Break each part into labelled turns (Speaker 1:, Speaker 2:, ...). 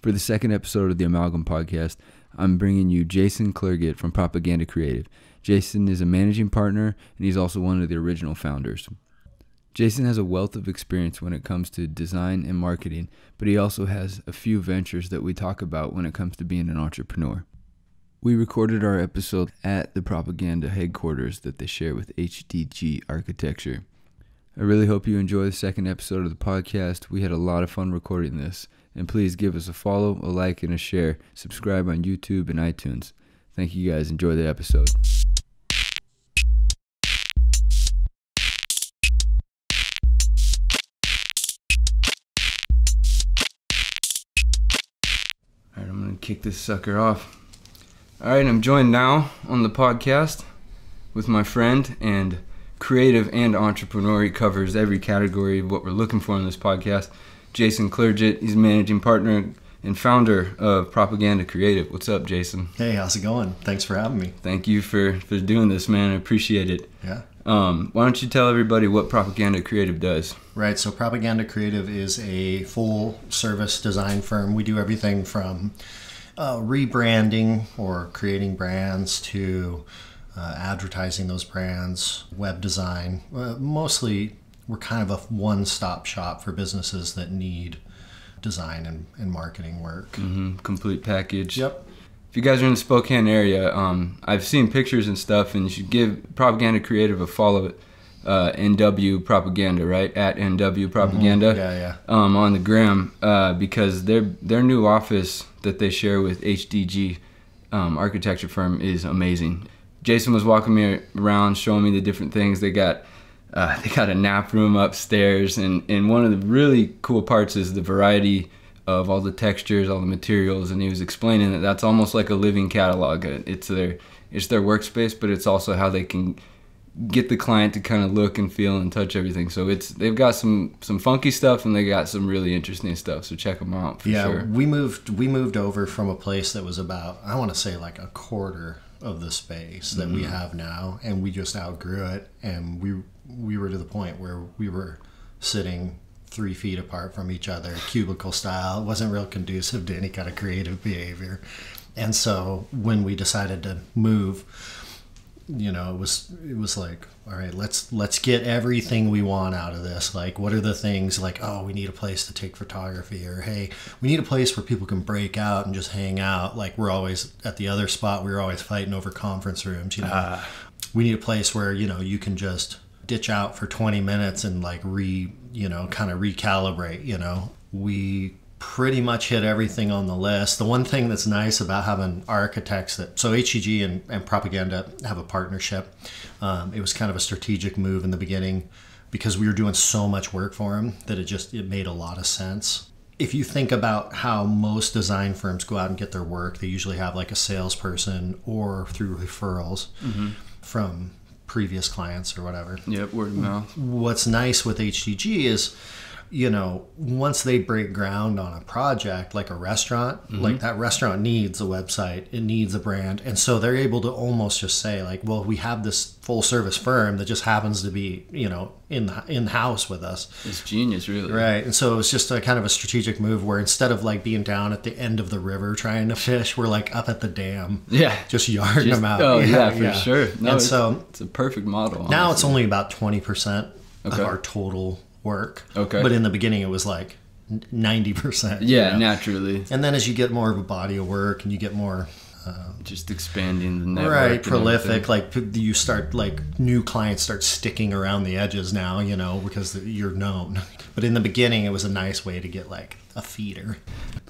Speaker 1: For the second episode of the Amalgam podcast, I'm bringing you Jason Clerget from Propaganda Creative. Jason is a managing partner, and he's also one of the original founders. Jason has a wealth of experience when it comes to design and marketing, but he also has a few ventures that we talk about when it comes to being an entrepreneur. We recorded our episode at the Propaganda headquarters that they share with HDG Architecture. I really hope you enjoy the second episode of the podcast. We had a lot of fun recording this. And please give us a follow, a like, and a share. Subscribe on YouTube and iTunes. Thank you guys. Enjoy the episode. All right, I'm going to kick this sucker off. All right, I'm joined now on the podcast with my friend and creative and entrepreneur. He covers every category of what we're looking for in this podcast. Jason Clerget. He's managing partner and founder of Propaganda Creative. What's up, Jason?
Speaker 2: Hey, how's it going? Thanks for having me.
Speaker 1: Thank you for doing this, man. I appreciate it.
Speaker 2: Yeah.
Speaker 1: Why don't you tell everybody what Propaganda Creative does?
Speaker 2: Right, so Propaganda Creative is a full-service design firm. We do everything from rebranding or creating brands to advertising those brands, web design, mostly. We're kind of a one-stop shop for businesses that need design and marketing work.
Speaker 1: Mm-hmm. Complete package.
Speaker 2: Yep.
Speaker 1: If you guys are in the Spokane area, I've seen pictures and stuff, and you should give Propaganda Creative a follow at NW Propaganda, right? At NW Propaganda.
Speaker 2: Mm-hmm. Yeah.
Speaker 1: On the gram, because their new office that they share with HDG architecture firm is amazing. Jason was walking me around, showing me the different things they got. They got a nap room upstairs, and one of the really cool parts is the variety of all the textures, all the materials, and he was explaining that that's almost like a living catalog. It's their workspace, but it's also how they can get the client to kind of look and feel and touch everything. So they've got some funky stuff, and they got some really interesting stuff. So check them out for sure.
Speaker 2: Yeah, we moved over from a place that was about, I want to say, like a quarter of the space that we have now, and we just outgrew it, and we were to the point where we were sitting 3 feet apart from each other, cubicle style. It wasn't real conducive to any kind of creative behavior. And so when we decided to move, you know, it was like, all right, let's get everything we want out of this. Like, what are the things like, oh, we need a place to take photography, or hey, we need a place where people can break out and just hang out. Like, we're always at the other spot, we were always fighting over conference rooms, you know. We need a place where, you know, you can just ditch out for 20 minutes and like kind of recalibrate, you know. We pretty much hit everything on the list. The one thing that's nice about having architects so HEG and Propaganda have a partnership. It was kind of a strategic move in the beginning because we were doing so much work for them that it made a lot of sense. If you think about how most design firms go out and get their work, they usually have like a salesperson or through referrals from previous clients or whatever.
Speaker 1: Yep, word of mouth.
Speaker 2: What's nice with HDG is, you know, once they break ground on a project like a restaurant, like that restaurant needs a website, it needs a brand. And so they're able to almost just say like, well, we have this full service firm that just happens to be, you know, in the house with us.
Speaker 1: It's genius, really.
Speaker 2: Right. And so it was just a kind of a strategic move where instead of like being down at the end of the river trying to fish, we're like up at the dam.
Speaker 1: Yeah.
Speaker 2: Just yarding them out.
Speaker 1: Oh, yeah, for sure. No,
Speaker 2: and so
Speaker 1: it's a perfect model.
Speaker 2: Now
Speaker 1: honestly.
Speaker 2: it's only about 20% of our total work.
Speaker 1: Okay.
Speaker 2: But in the beginning it was like 90%.
Speaker 1: Yeah,
Speaker 2: you know?
Speaker 1: Naturally.
Speaker 2: And then as you get more of a body of work and you get more
Speaker 1: just expanding the network.
Speaker 2: Right, prolific, like you start, like new clients start sticking around the edges now, you know, because you're known. But in the beginning it was a nice way to get like a feeder.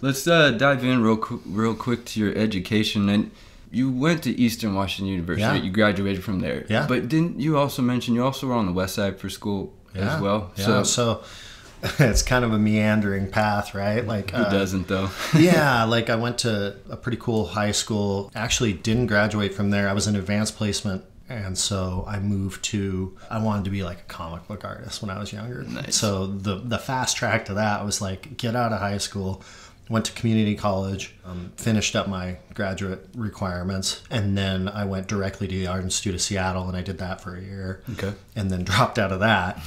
Speaker 1: Let's dive in real quick to your education. And you went to Eastern Washington University.
Speaker 2: Yeah.
Speaker 1: You graduated from there.
Speaker 2: Yeah.
Speaker 1: But didn't you also mention you also were on the West Side for school as well?
Speaker 2: Yeah. So it's kind of a meandering path, right? Like
Speaker 1: who doesn't though?
Speaker 2: Yeah, like I went to a pretty cool high school. Actually didn't graduate from there. I was in advanced placement, and so I wanted to be like a comic book artist when I was younger.
Speaker 1: Nice.
Speaker 2: So the fast track to that was like get out of high school, went to community college, finished up my graduate requirements, and then I went directly to the Art Institute of Seattle, and I did that for a year.
Speaker 1: Okay.
Speaker 2: And then dropped out of that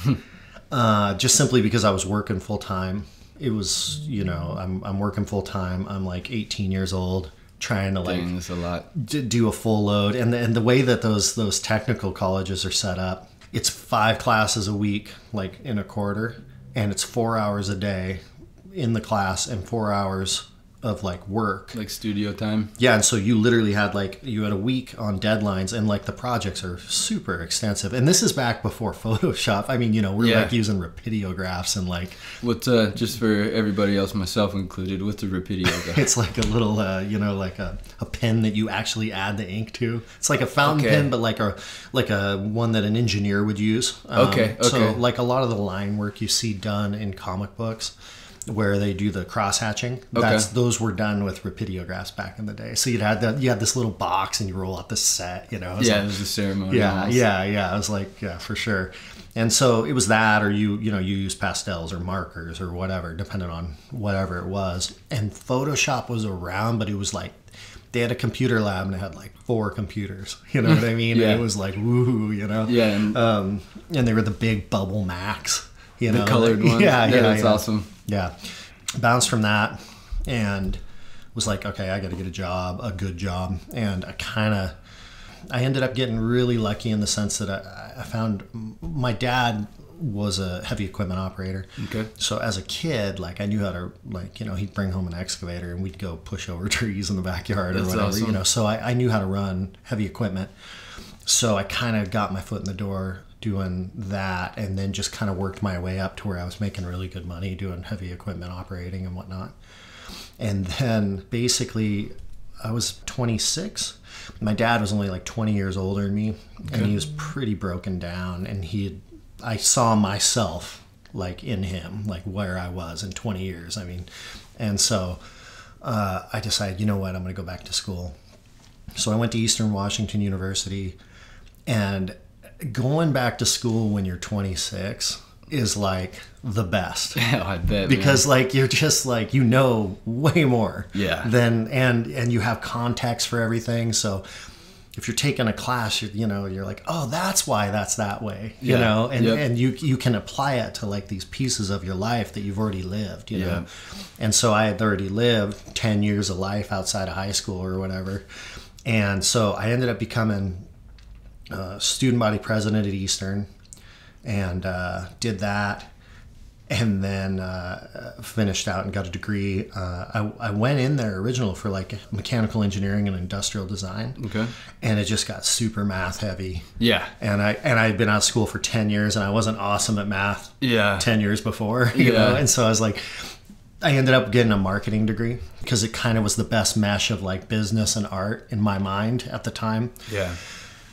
Speaker 2: just simply because I was working full time it was, you know, I'm working full time. I'm like 18 years old, trying to like
Speaker 1: that's a lot.
Speaker 2: do a full load. And the way that those technical colleges are set up, it's 5 classes a week, like in a quarter, and it's 4 hours a day in the class and 4 hours of like work,
Speaker 1: like studio time.
Speaker 2: Yeah, and so you literally had a week on deadlines, and like the projects are super extensive. And this is back before Photoshop. I mean, you know, we're like using rapidographs and like
Speaker 1: what's just for everybody else, myself included, what's a rapidograph?
Speaker 2: It's like a little you know, like a pen that you actually add the ink to. It's like a fountain pen, but like a one that an engineer would use. So like a lot of the line work you see done in comic books, where they do the cross hatching, those were done with rapidographs back in the day. So you had this little box and you roll out the set, you know. It was
Speaker 1: a ceremony.
Speaker 2: Yeah. It was like, for sure. And so it was that, or you use pastels or markers or whatever, depending on whatever it was. And Photoshop was around, but it was like they had a computer lab and it had like 4 computers. You know what I mean? And it was like woohoo, you know.
Speaker 1: Yeah.
Speaker 2: And they were the big Bubble Max. You know,
Speaker 1: the colored ones. That's awesome.
Speaker 2: Yeah. Bounced from that and was like, okay, I got to get a good job. And I ended up getting really lucky in the sense that I found my dad was a heavy equipment operator.
Speaker 1: Okay.
Speaker 2: So as a kid, like I knew how to, like, you know, he'd bring home an excavator and we'd go push over trees in the backyard or whatever,
Speaker 1: awesome.
Speaker 2: You know, so I knew how to run heavy equipment. So I kind of got my foot in the door doing that, and then just kind of worked my way up to where I was making really good money doing heavy equipment operating and whatnot. And then basically I was 26. My dad was only like 20 years older than me, and he was pretty broken down, and I saw myself like in him, like where I was in 20 years. I mean, and so I decided, you know what, I'm going to go back to school. So I went to Eastern Washington University, and going back to school when you're 26 is like the best.
Speaker 1: Yeah, I bet.
Speaker 2: Because like you're just like, you know, way more.
Speaker 1: Yeah.
Speaker 2: And you have context for everything. So if you're taking a class, you're like, oh, that's why that's that way. You know, and you can apply it to like these pieces of your life that you've already lived, you know. And so I had already lived 10 years of life outside of high school or whatever. And so I ended up becoming student body president at Eastern, and did that, and then finished out and got a degree. I went in there original for like mechanical engineering and industrial design.
Speaker 1: Okay.
Speaker 2: And it just got super math heavy.
Speaker 1: Yeah.
Speaker 2: And I'd been out of school for 10 years and I wasn't awesome at math 10 years before, you know? And so I was like, I ended up getting a marketing degree because it kind of was the best mesh of like business and art in my mind at the time.
Speaker 1: Yeah.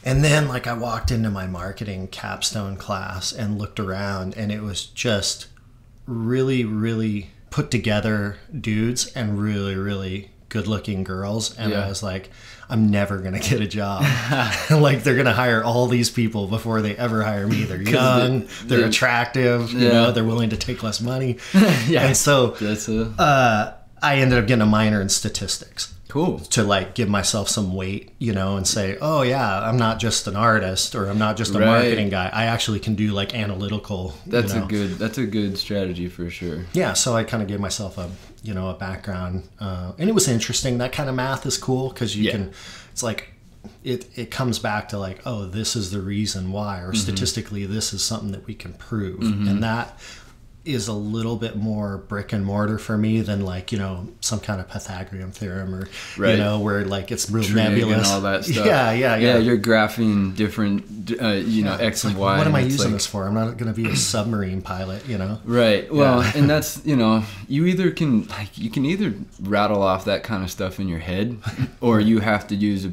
Speaker 2: And then like I walked into my marketing capstone class and looked around, and it was just really, really put together dudes and really, really good looking girls. And I was like, I'm never going to get a job. Like they're going to hire all these people before they ever hire me. They're young, they're attractive, you know, they're willing to take less money. And so I ended up getting a minor in statistics.
Speaker 1: Cool.
Speaker 2: To like give myself some weight, you know, and say, oh yeah, I'm not just an artist, or I'm not just a marketing guy. I actually can do like analytical.
Speaker 1: That's a good strategy for sure.
Speaker 2: Yeah. So I kind of gave myself a background, and it was interesting. That kind of math is cool because you can, it's like, it comes back to like, oh, this is the reason why, or statistically, this is something that we can prove. And that is a little bit more brick and mortar for me than like, you know, some kind of Pythagorean theorem or, you know, where like it's real nebulous.
Speaker 1: And all that stuff.
Speaker 2: Yeah.
Speaker 1: You're graphing different, X and Y.
Speaker 2: What am I using this for? I'm not going to be a submarine pilot, you know?
Speaker 1: Right. Well, and that's, you know, you can either rattle off that kind of stuff in your head, or you have to use a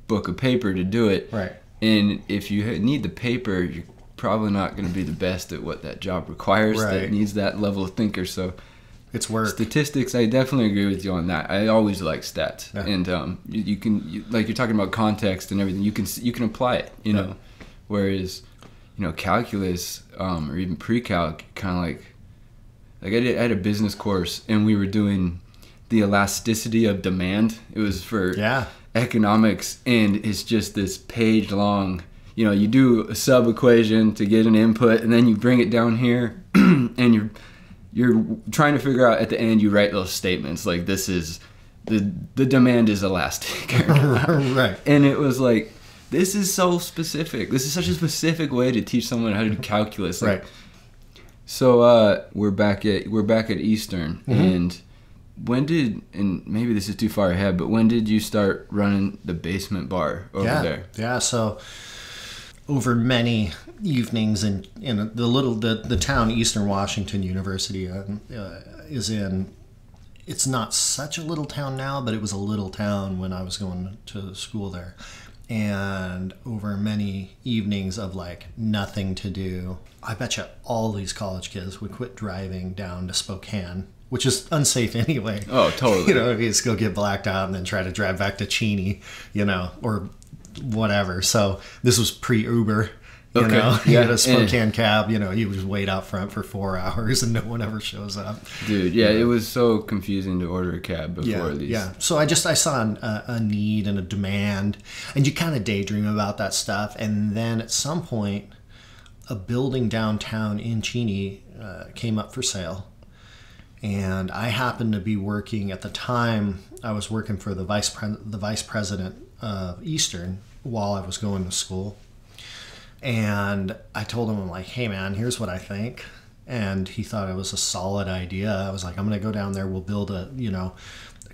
Speaker 1: book of paper to do it.
Speaker 2: Right.
Speaker 1: And if you need the paper, you're probably not going to be the best at what that job requires. That needs that level of thinker. So
Speaker 2: it's work.
Speaker 1: Statistics, I definitely agree with you on that. I always like stats. And you can like you're talking about context and everything, you can apply it, you know. Whereas, you know, calculus or even pre-calc, kind of like I had a business course and we were doing the elasticity of demand. It was for economics, and it's just this page long. You know, you do a sub equation to get an input, and then you bring it down here, and you're trying to figure out at the end. You write those statements like, "This is the demand is elastic,"
Speaker 2: Right?
Speaker 1: And it was like, this is so specific. This is such a specific way to teach someone how to do calculus. Like,
Speaker 2: Right.
Speaker 1: So we're back at Eastern, and and maybe this is too far ahead, but when did you start running the basement bar over there?
Speaker 2: Yeah, so over many evenings in the town Eastern Washington University is in. It's not such a little town now, but it was a little town when I was going to school there. And over many evenings of like nothing to do, I bet you all these college kids would quit driving down to Spokane, which is unsafe anyway.
Speaker 1: Oh, totally.
Speaker 2: You know, if you just go get blacked out and then try to drive back to Cheney, you know, or whatever. So this was pre-Uber. You know, you had a Spokane cab, you know, you just wait out front for 4 hours and no one ever shows up.
Speaker 1: Dude, yeah, it was so confusing to order a cab before these.
Speaker 2: Yeah, so I saw a need and a demand, and you kind of daydream about that stuff. And then at some point, a building downtown in Cheney came up for sale. And I happened to be working at the time, I was working for the vice president of Eastern while I was going to school. And I told him, I'm like, hey man, here's what I think. And he thought it was a solid idea. I was like, I'm going to go down there. We'll build a, you know,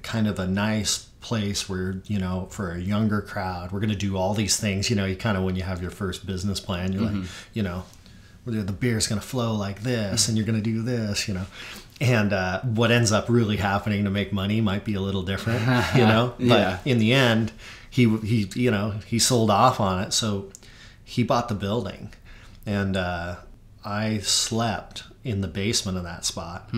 Speaker 2: kind of a nice place where, you know, for a younger crowd, we're going to do all these things. You know, you kind of, when you have your first business plan, you're like, you know, the beer's going to flow like this and you're going to do this, you know. And what ends up really happening to make money might be a little different, you know. But in the end, he you know, he sold off on it. So he bought the building, and I slept in the basement of that spot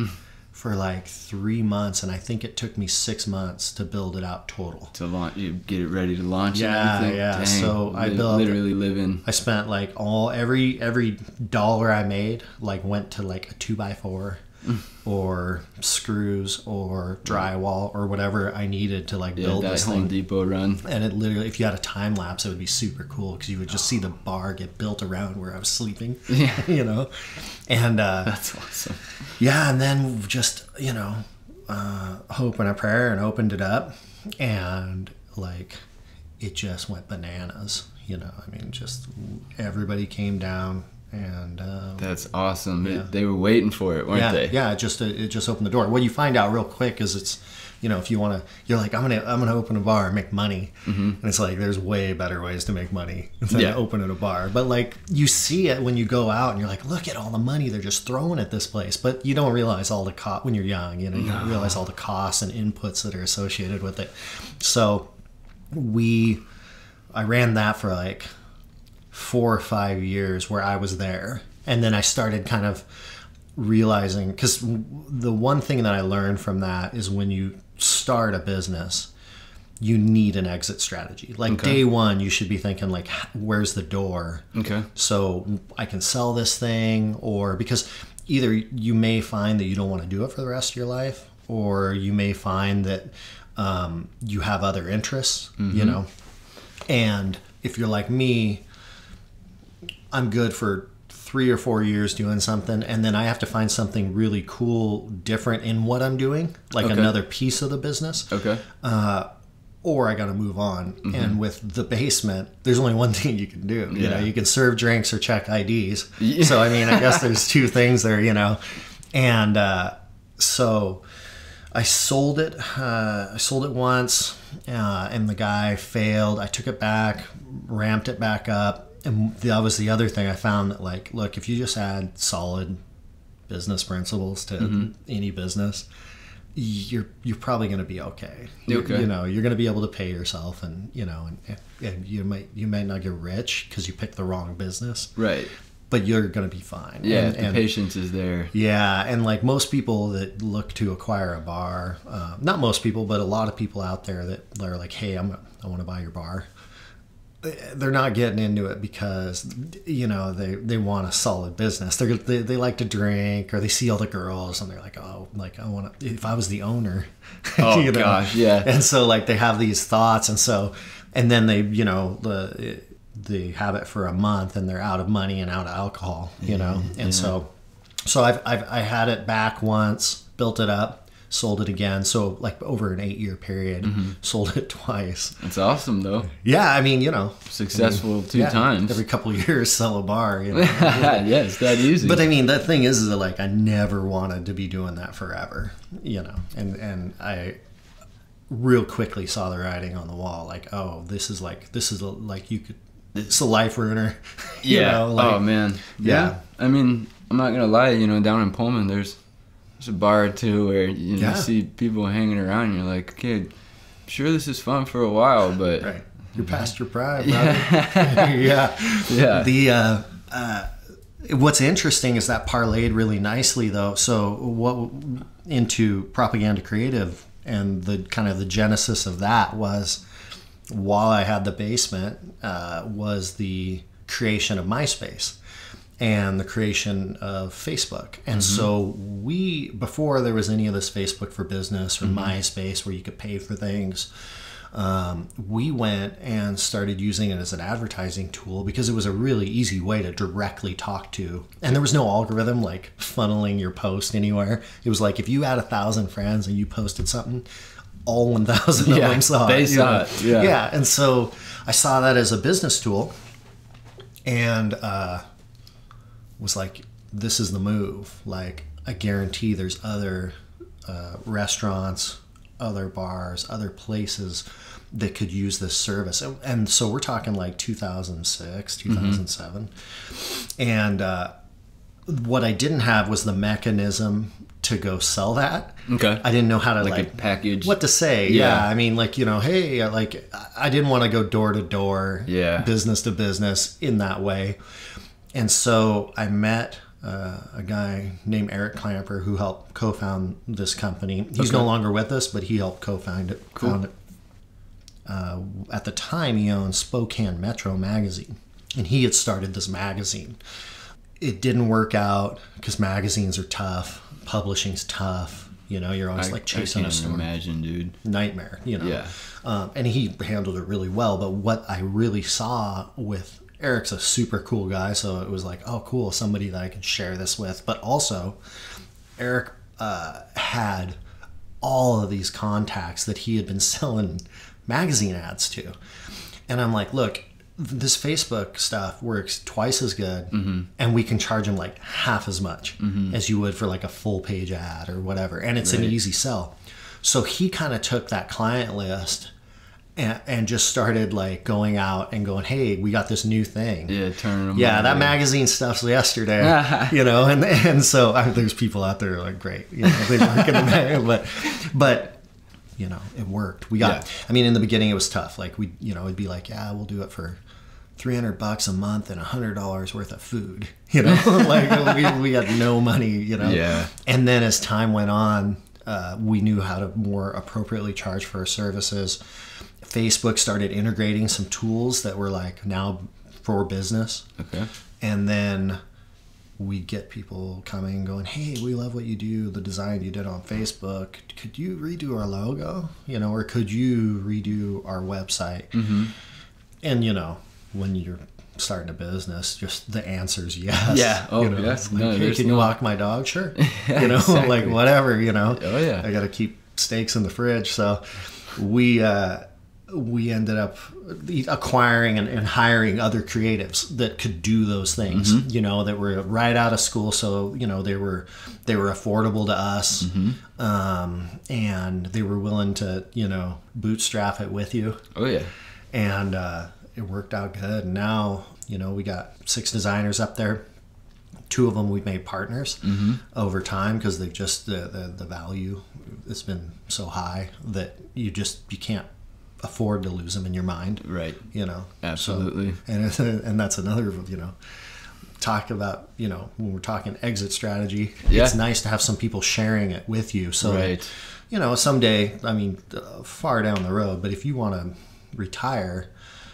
Speaker 2: for like 3 months, and I think it took me 6 months to build it out total. To
Speaker 1: launch, you get it ready to launch.
Speaker 2: Yeah,
Speaker 1: and
Speaker 2: yeah.
Speaker 1: Dang,
Speaker 2: So I built
Speaker 1: literally living.
Speaker 2: I spent like every dollar I made like went to like a 2x4. Or screws or drywall or whatever I needed to like build
Speaker 1: that
Speaker 2: this
Speaker 1: Home
Speaker 2: thing.
Speaker 1: Depot run.
Speaker 2: And it literally, if you had a time lapse, it would be super cool because you would just see the bar get built around where I was sleeping.
Speaker 1: Yeah,
Speaker 2: you know, and
Speaker 1: that's awesome.
Speaker 2: Yeah, and then just, you know, hope and a prayer and opened it up, and like it just went bananas. You know, I mean, just everybody came down. And
Speaker 1: that's awesome. Yeah. They were waiting for it, weren't they?
Speaker 2: Yeah, it just opened the door. What you find out real quick is it's, you know, if you want to, you're like, I'm gonna open a bar and make money, and it's like there's way better ways to make money than opening a bar. But like you see it when you go out and you're like, look at all the money they're just throwing at this place. But you don't realize all the when you're young, you know, you don't realize all the costs and inputs that are associated with it. So I ran that for like 4 or 5 years where I was there. And then I started kind of realizing, because the one thing that I learned from that is when you start a business, you need an exit strategy. Like day one, you should be thinking like, where's the door? Okay. So I can sell this thing, or because either you may find that you don't want to do it for the rest of your life, or you may find that you have other interests, you know? And if you're like me, I'm good for 3 or 4 years doing something, and then I have to find something really cool, different in what I'm doing, like another piece of the business. Okay. Or I got to move on. And with the basement, there's only one thing you can do. You know, you can serve drinks or check IDs. Yeah. So I mean, I guess there's two things there. You know, and so I sold it. I sold it once, and the guy failed. I took it back, ramped it back up. And that was the other thing I found, that like, look, if you just add solid business principles to any business, you're probably going to be okay. You know, you're going to be able to pay yourself, and you know, and you might not get rich because you picked the wrong business, right? But you're going to be fine.
Speaker 1: Yeah, and the patience is there.
Speaker 2: Yeah, and like most people that look to acquire a bar, not most people, but a lot of people out there that are like, hey, I want to buy your bar. They're not getting into it because, you know, they want a solid business. They like to drink, or they see all the girls and they're like, oh, like I want to, if I was the owner.
Speaker 1: Oh,
Speaker 2: you know?
Speaker 1: Gosh, yeah.
Speaker 2: And so like they have these thoughts, and then they, you know, they have it for a month and they're out of money and out of alcohol, you know? And so So I had it back once, built it up, sold it again. So like over an 8-year period, sold it twice.
Speaker 1: That's awesome though.
Speaker 2: Yeah, I mean, you know,
Speaker 1: Successful two times.
Speaker 2: Every couple of years, sell a bar. You know?
Speaker 1: Yeah, it's that easy.
Speaker 2: But I mean, the thing is that like I never wanted to be doing that forever. You know, and I real quickly saw the writing on the wall. Like, oh, this is like you could. It's a life ruiner.
Speaker 1: Yeah.
Speaker 2: You know, like,
Speaker 1: oh man. Yeah. I mean, I'm not gonna lie. You know, down in Pullman, there's a bar or two where you see people hanging around, and you're like, okay, I'm sure this is fun for a while, but
Speaker 2: right. You're past your prime, brother. Yeah. The what's interesting is that parlayed really nicely though. So what into Propaganda Creative, and the kind of the genesis of that was, while I had the basement, was the creation of MySpace and the creation of Facebook. And so before there was any of this Facebook for Business or MySpace where you could pay for things, we went and started using it as an advertising tool because it was a really easy way to directly talk to. And there was no algorithm like funneling your post anywhere. It was like if you had 1,000 friends and you posted something, all 1,000 of them saw it.
Speaker 1: They saw it.
Speaker 2: Yeah. And so I saw that as a business tool and was like, this is the move. Like, I guarantee there's other restaurants, other bars, other places that could use this service. And so we're talking like 2006, 2007. And what I didn't have was the mechanism to go sell that.
Speaker 1: Okay.
Speaker 2: I didn't know how to
Speaker 1: like a package.
Speaker 2: what to say. Yeah. I mean, like, you know, hey, like I didn't want to go door to door, business to business in that way. And so I met a guy named Eric Clamper who helped co-found this company. He's no longer with us, but he helped co-found it.
Speaker 1: Cool.
Speaker 2: Found it. At the time, he owned Spokane Metro magazine, and he had started this magazine. It didn't work out because magazines are tough, publishing's tough. You know, you're always like chasing a story.
Speaker 1: Imagine, dude.
Speaker 2: Nightmare. You know.
Speaker 1: Yeah.
Speaker 2: And he handled it really well. But what I really saw with Eric's a super cool guy, so it was like, oh, cool, somebody that I can share this with. But also, Eric had all of these contacts that he had been selling magazine ads to. And I'm like, look, this Facebook stuff works twice as good, and we can charge him like half as much as you would for like a full page ad or whatever. And it's an easy sell. So he kind of took that client list and just started like going out and going, hey, we got this new thing.
Speaker 1: Yeah, turning them.
Speaker 2: Yeah, that magazine stuff's yesterday, you know, and so there's people out there like, great, you know, they work in the magazine, but you know, it worked. We got, I mean, in the beginning it was tough. Like we, you know, it'd be like, yeah, we'll do it for $300 a month and $100 worth of food, you know, like we had no money, you know?
Speaker 1: Yeah.
Speaker 2: And then as time went on, we knew how to more appropriately charge for our services. Facebook started integrating some tools that were like now for business.
Speaker 1: Okay.
Speaker 2: And then we'd get people coming going, hey, we love what you do, the design you did on Facebook. Could you redo our logo? You know, or could you redo our website? And, you know, when you're starting a business, just the answer is yes.
Speaker 1: Yeah. Oh,
Speaker 2: you know,
Speaker 1: yes.
Speaker 2: like,
Speaker 1: No,
Speaker 2: hey, can you walk my dog? Sure.
Speaker 1: Yeah,
Speaker 2: you know,
Speaker 1: exactly.
Speaker 2: like whatever, you know.
Speaker 1: Oh, yeah.
Speaker 2: I got to keep steaks in the fridge. So we ended up acquiring and hiring other creatives that could do those things, you know, that were right out of school. So, you know, they were affordable to us, and they were willing to, you know, bootstrap it with you.
Speaker 1: Oh, yeah.
Speaker 2: And it worked out good. And now, you know, we got 6 designers up there. 2 of them we've made partners over time because they've just the value has been so high that you can't afford to lose them in your mind,
Speaker 1: right?
Speaker 2: You know,
Speaker 1: absolutely.
Speaker 2: So, and that's another, you know, talk about, you know, when we're talking exit strategy, it's nice to have some people sharing it with you. So, that, you know, someday, I mean, far down the road, but if you want to retire,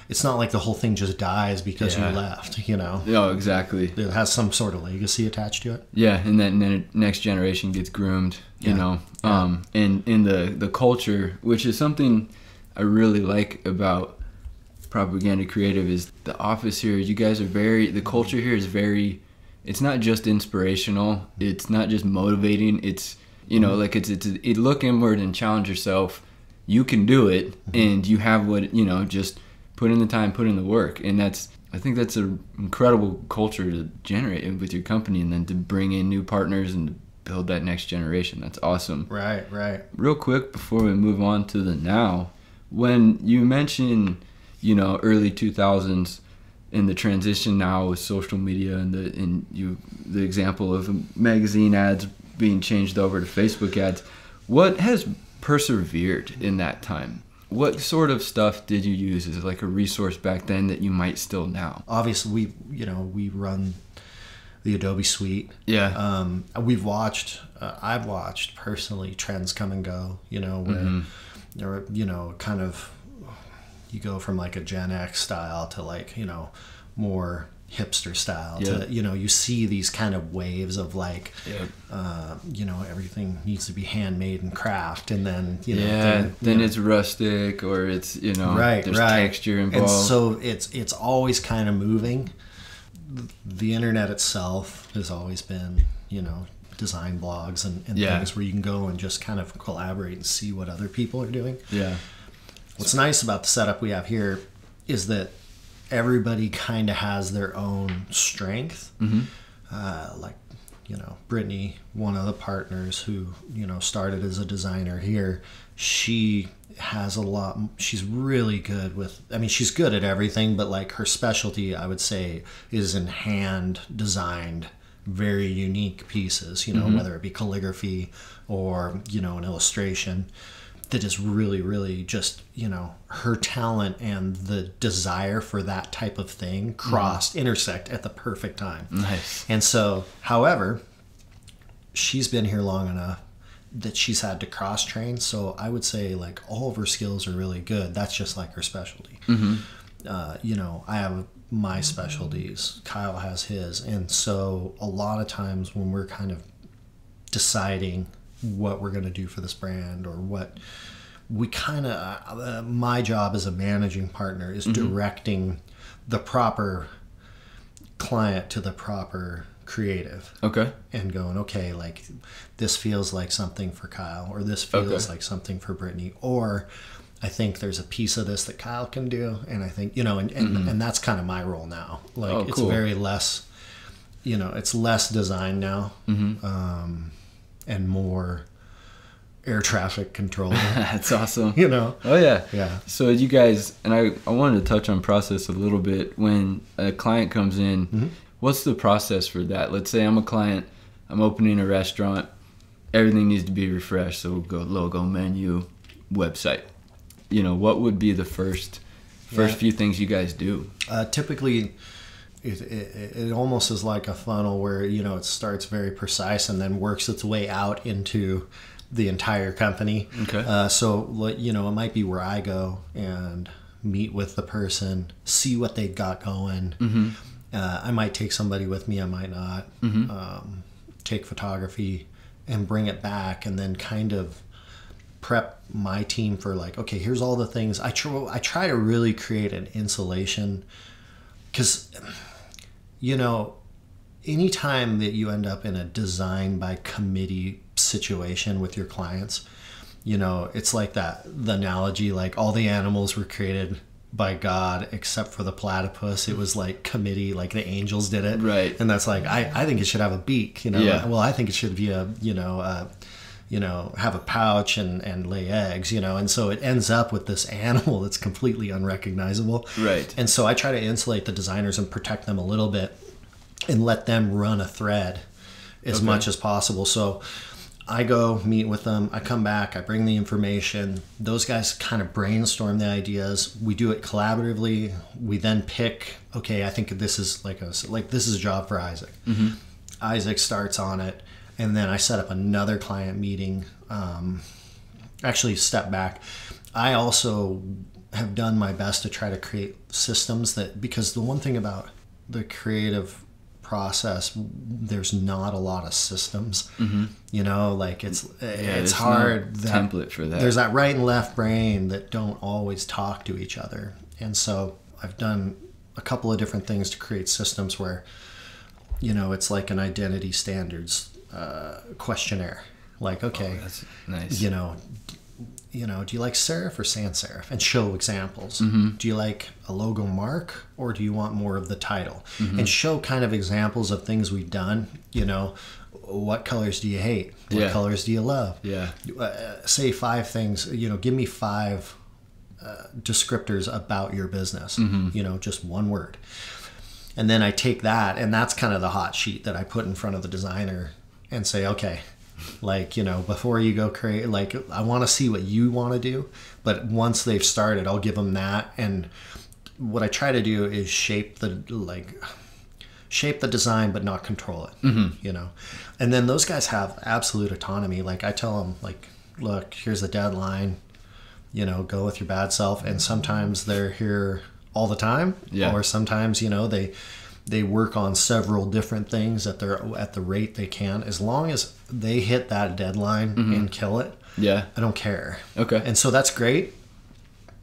Speaker 2: it's not like the whole thing just dies because you left, you know.
Speaker 1: Oh, exactly.
Speaker 2: It has some sort of legacy attached to it.
Speaker 1: Yeah, and then the next generation gets groomed, you know. And in the culture, which is something I really like about Propaganda Creative, is the office here. You guys are the culture here is very it's not just inspirational, it's not just motivating, it's, you know, like it's look inward and challenge yourself. You can do it, and you have what, you know, just put in the time, put in the work. And I think that's an incredible culture to generate with your company, and then to bring in new partners and to build that next generation. That's awesome.
Speaker 2: Right.
Speaker 1: Real quick before we move on to the now, when you mention, you know, early 2000s and the transition now with social media and the example of magazine ads being changed over to Facebook ads, what has persevered in that time? What sort of stuff did you use as like a resource back then that you might still now?
Speaker 2: Obviously, we run the Adobe suite.
Speaker 1: Yeah.
Speaker 2: I've watched personally trends come and go, you know, where, you know, kind of you go from like a Gen X style to like, you know, more hipster style to, you know, you see these kind of waves of like, you know, everything needs to be handmade and craft, and then, you know,
Speaker 1: then it's rustic, or it's, you know, there's texture involved.
Speaker 2: And so it's always kind of moving. The internet itself has always been, you know, design blogs and things where you can go and just kind of collaborate and see what other people are doing.
Speaker 1: Yeah.
Speaker 2: What's nice about the setup we have here is that everybody kind of has their own strength. Like, you know, Brittany, one of the partners who, you know, started as a designer here, she has she's really good with, I mean, she's good at everything, but like her specialty, I would say, is in hand designed, very unique pieces, you know, whether it be calligraphy or, you know, an illustration. That is really, really just, you know, her talent and the desire for that type of thing intersect at the perfect time.
Speaker 1: Nice.
Speaker 2: And so, however, she's been here long enough that she's had to cross train. So I would say like all of her skills are really good. That's just like her specialty. You know, I have my specialties. Kyle has his. And so a lot of times when we're kind of deciding what we're going to do for this brand, or what we kind of my job as a managing partner is directing the proper client to the proper creative.
Speaker 1: Okay.
Speaker 2: And going, okay, like this feels like something for Kyle, or this feels like something for Brittany, or I think there's a piece of this that Kyle can do, and I think, you know, and that's kind of my role now. Like it's very less, you know, it's less design now. And more air traffic control.
Speaker 1: That's awesome.
Speaker 2: You know?
Speaker 1: Oh, yeah.
Speaker 2: Yeah.
Speaker 1: So you guys, and I wanted to touch on process a little bit. When a client comes in, what's the process for that? Let's say I'm a client, I'm opening a restaurant, everything needs to be refreshed. So we'll go logo, menu, website. You know, what would be the first few things you guys do?
Speaker 2: Typically, it almost is like a funnel where, you know, it starts very precise and then works its way out into the entire company.
Speaker 1: Okay.
Speaker 2: So, you know, it might be where I go and meet with the person, see what they've got going. I might take somebody with me, I might not. Take photography and bring it back, and then kind of prep my team for like, okay, here's all the things. I try to really create an insulation, because, you know, anytime that you end up in a design by committee situation with your clients, you know, it's like the analogy, like all the animals were created by God except for the platypus. It was like committee, like the angels did it.
Speaker 1: Right.
Speaker 2: And that's like, I think it should have a beak, you know.
Speaker 1: Yeah.
Speaker 2: Well, I think it should be have a pouch and lay eggs, you know. And so it ends up with this animal that's completely unrecognizable.
Speaker 1: Right.
Speaker 2: And so I try to insulate the designers and protect them a little bit and let them run a thread as much as possible. So I go meet with them, I come back, I bring the information, those guys kind of brainstorm the ideas, we do it collaboratively, we then pick, okay, I think this is this is a job for Isaac. Isaac starts on it, and then I set up another client meeting. Actually, step back, I also have done my best to try to create systems because the one thing about the creative process, there's not a lot of systems. You know, like it's hard.
Speaker 1: No template for that.
Speaker 2: There's that right and left brain that don't always talk to each other, and so I've done a couple of different things to create systems where, it's like an identity standards questionnaire. Like, okay,
Speaker 1: that's nice.
Speaker 2: Do you like serif or sans serif? And show examples. Do you like a logo mark, or do you want more of the title? And show kind of examples of things we've done. What colors do you hate? What colors do you love?
Speaker 1: Yeah.
Speaker 2: Say 5 things. Give me 5 descriptors about your business. Just one word. And then I take that, and that's kind of the hot sheet that I put in front of the designer and say, okay, before you go create, I want to see what you want to do. But once they've started, I'll give them that. And what I try to do is shape the design, but not control it, And then those guys have absolute autonomy. Like, I tell them, look, here's the deadline, go with your bad self. And sometimes they're here all the time. Yeah. Or sometimes, they work on several different things at the rate they can. As long as they hit that deadline and kill it, I don't care.
Speaker 1: Okay.
Speaker 2: And so that's great.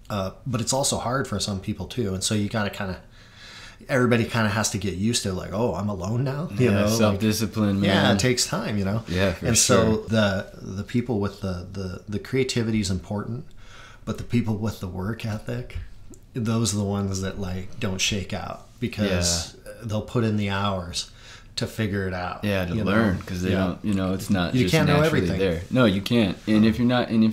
Speaker 2: But it's also hard for some people too. And so you gotta everybody kind of has to get used to, like, oh, I'm alone now.
Speaker 1: Self-discipline, man.
Speaker 2: Yeah, it takes time,
Speaker 1: Yeah, for
Speaker 2: and
Speaker 1: sure.
Speaker 2: So the people with the creativity is important, but the people with the work ethic, those are the ones that don't shake out, because they'll put in the hours to figure it out.
Speaker 1: Yeah, to learn, because they don't. It's not.
Speaker 2: You
Speaker 1: just
Speaker 2: can't know
Speaker 1: naturally
Speaker 2: everything.
Speaker 1: There. No, you can't. And if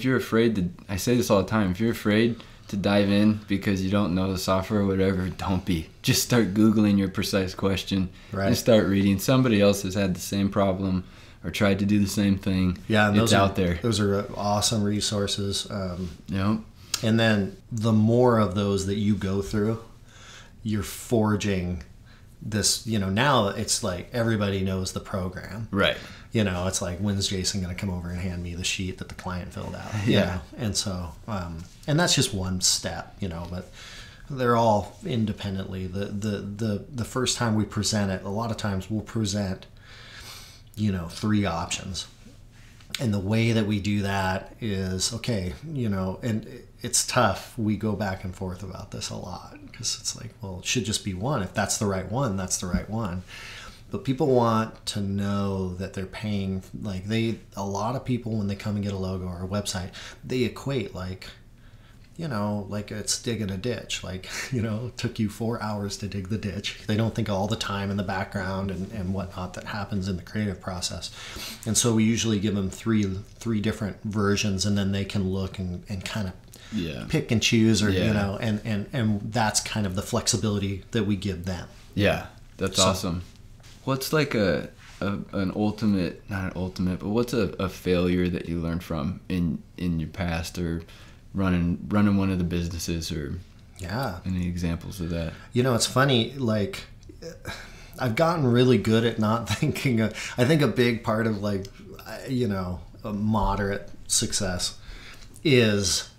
Speaker 1: you're afraid to, I say this all the time. If you're afraid to dive in because you don't know the software or whatever, don't be. Just start Googling your precise question and start reading. Somebody else has had the same problem or tried to do the same thing.
Speaker 2: Yeah, and
Speaker 1: it's out there.
Speaker 2: Those are awesome resources. And then the more of those that you go through, you're forging this, now it's like everybody knows the program.
Speaker 1: Right.
Speaker 2: It's like, when's Jason going to come over and hand me the sheet that the client filled out? Yeah. And so, and that's just one step, but they're all independently. The first time we present it, a lot of times we'll present, 3 options. And the way that we do that is, okay, and it's tough. We go back and forth about this a lot, because it's like, well, it should just be one. If that's the right one, that's the right one. But people want to know that they're paying, a lot of people, when they come and get a logo or a website, they equate it's digging a ditch. It took you 4 hours to dig the ditch. They don't think of all the time in the background and whatnot that happens in the creative process. And so we usually give them three different versions, and then they can look and kind of pick and choose, or, and that's kind of the flexibility that we give them.
Speaker 1: Yeah, that's awesome. What's an ultimate, not an ultimate, but what's a failure that you learned from in your past, or running one of the businesses, or any examples of that?
Speaker 2: It's funny, I've gotten really good at not thinking I think a big part of a moderate success is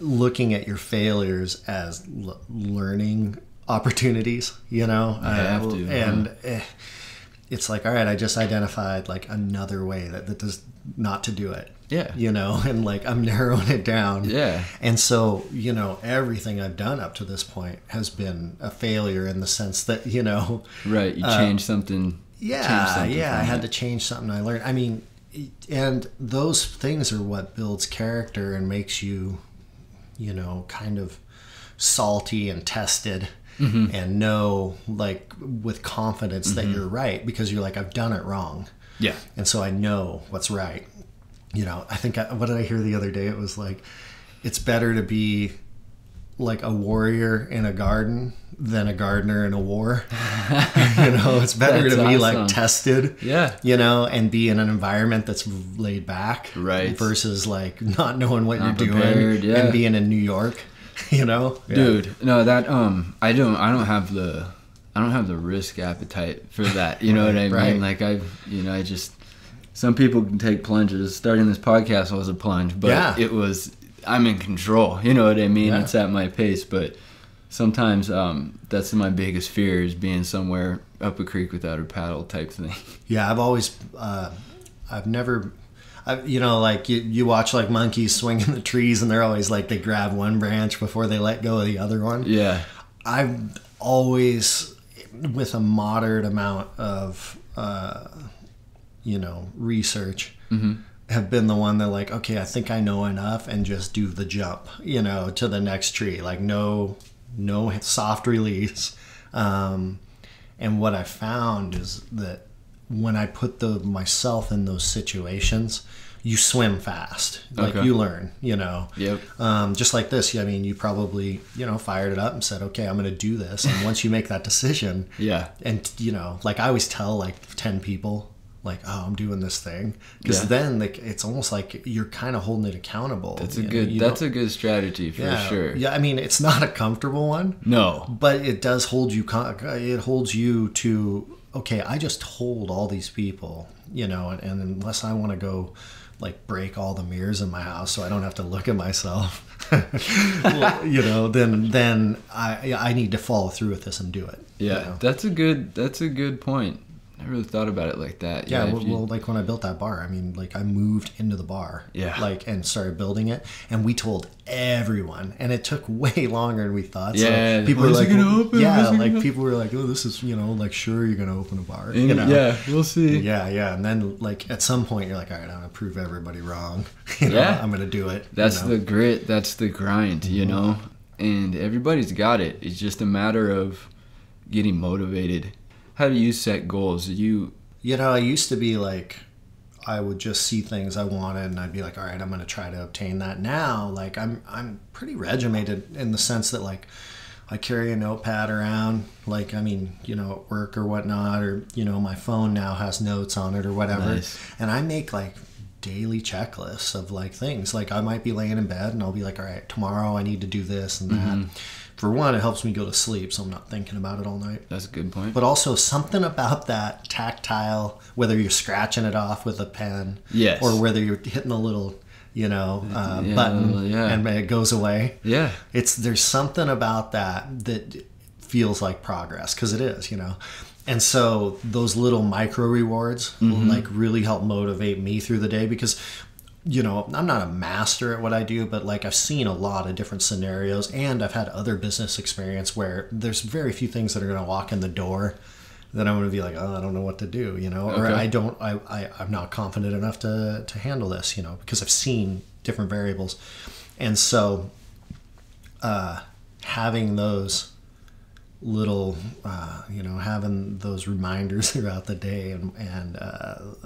Speaker 2: looking at your failures as learning opportunities,
Speaker 1: have to,
Speaker 2: and it's like, all right, I just identified another way that does not to do it.
Speaker 1: Yeah.
Speaker 2: And I'm narrowing it down.
Speaker 1: Yeah.
Speaker 2: And so, everything I've done up to this point has been a failure, in the sense that,
Speaker 1: Right. You changed something.
Speaker 2: Yeah. I had to change something I learned. I mean, and those things are what builds character and makes you, kind of salty and tested. And know, with confidence that you're right, because you're I've done it wrong.
Speaker 1: Yeah.
Speaker 2: And so I know what's right. I think, what did I hear the other day? It was it's better to be a warrior in a garden than a gardener in a war. It's better to be
Speaker 1: awesome.
Speaker 2: Tested.
Speaker 1: Yeah.
Speaker 2: And be in an environment that's laid back.
Speaker 1: Right.
Speaker 2: Versus not knowing what
Speaker 1: Not
Speaker 2: you're
Speaker 1: prepared,
Speaker 2: doing and being in New York.
Speaker 1: Dude, no, that I don't have the risk appetite for that. You know what I mean?
Speaker 2: Right.
Speaker 1: Some people can take plunges. Starting this podcast was a plunge, but I'm in control. You know what I mean? It's at my pace, but sometimes that's my biggest fear, is being somewhere up a creek without a paddle type thing.
Speaker 2: Yeah, I've always, I've never, you watch monkeys swing in the trees, and they're always they grab one branch before they let go of the other one.
Speaker 1: Yeah.
Speaker 2: I've always with a moderate amount of research, have been the one that like, okay, I think I know enough, and just do the jump, to the next tree. Like no soft release. And what I found is that when I put myself in those situations, you swim fast. Like you learn,
Speaker 1: Yep.
Speaker 2: Just like this. I mean, you probably, fired it up and said, okay, I'm going to do this. And once you make that decision, and, like I always tell like 10 people, like, oh, I'm doing this thing. Because then like, it's almost like you're kind of holding it accountable.
Speaker 1: That's a good strategy for sure.
Speaker 2: Yeah. I mean, it's not a comfortable one.
Speaker 1: No.
Speaker 2: But it does hold you, it holds you to, okay, I just told all these people, and unless I want to go like break all the mirrors in my house so I don't have to look at myself, then I need to follow through with this and do it.
Speaker 1: Yeah, that's a good point. I really thought about it like that.
Speaker 2: Yeah, well, like when I built that bar, I mean, like I moved into the bar, and started building it, and we told everyone, and it took way longer than we thought.
Speaker 1: Yeah,
Speaker 2: so people were like, people were like, oh, this is, like, sure, you're gonna open a bar,
Speaker 1: Yeah, we'll see.
Speaker 2: Yeah, and then like at some point you're like, all right, I'm gonna prove everybody wrong. I'm gonna do it.
Speaker 1: That's the grit. That's the grind. And everybody's got it. It's just a matter of getting motivated. How do you set goals? I
Speaker 2: used to be like, I would just see things I wanted and I'd be like, all right, I'm going to try to obtain that. Now, like I'm pretty regimented in the sense that like I carry a notepad around, like, I mean, at work or whatnot, or, my phone now has notes on it or whatever.
Speaker 1: Nice.
Speaker 2: And I make like daily checklists of like things. Like I might be laying in bed and I'll be like, all right, tomorrow I need to do this and that. For one, it helps me go to sleep, so I'm not thinking about it all night.
Speaker 1: That's a good point.
Speaker 2: But also something about that tactile, whether you're scratching it off with a pen, or whether you're hitting a little, button and it goes away.
Speaker 1: Yeah,
Speaker 2: there's something about that feels like progress, because it is, And so those little micro rewards like really help motivate me through the day, because I'm not a master at what I do, but like I've seen a lot of different scenarios, and I've had other business experience where there's very few things that are going to walk in the door that I'm going to be like, oh, I don't know what to do, or I'm not confident enough to handle this, because I've seen different variables. And so having those little, having those reminders throughout the day and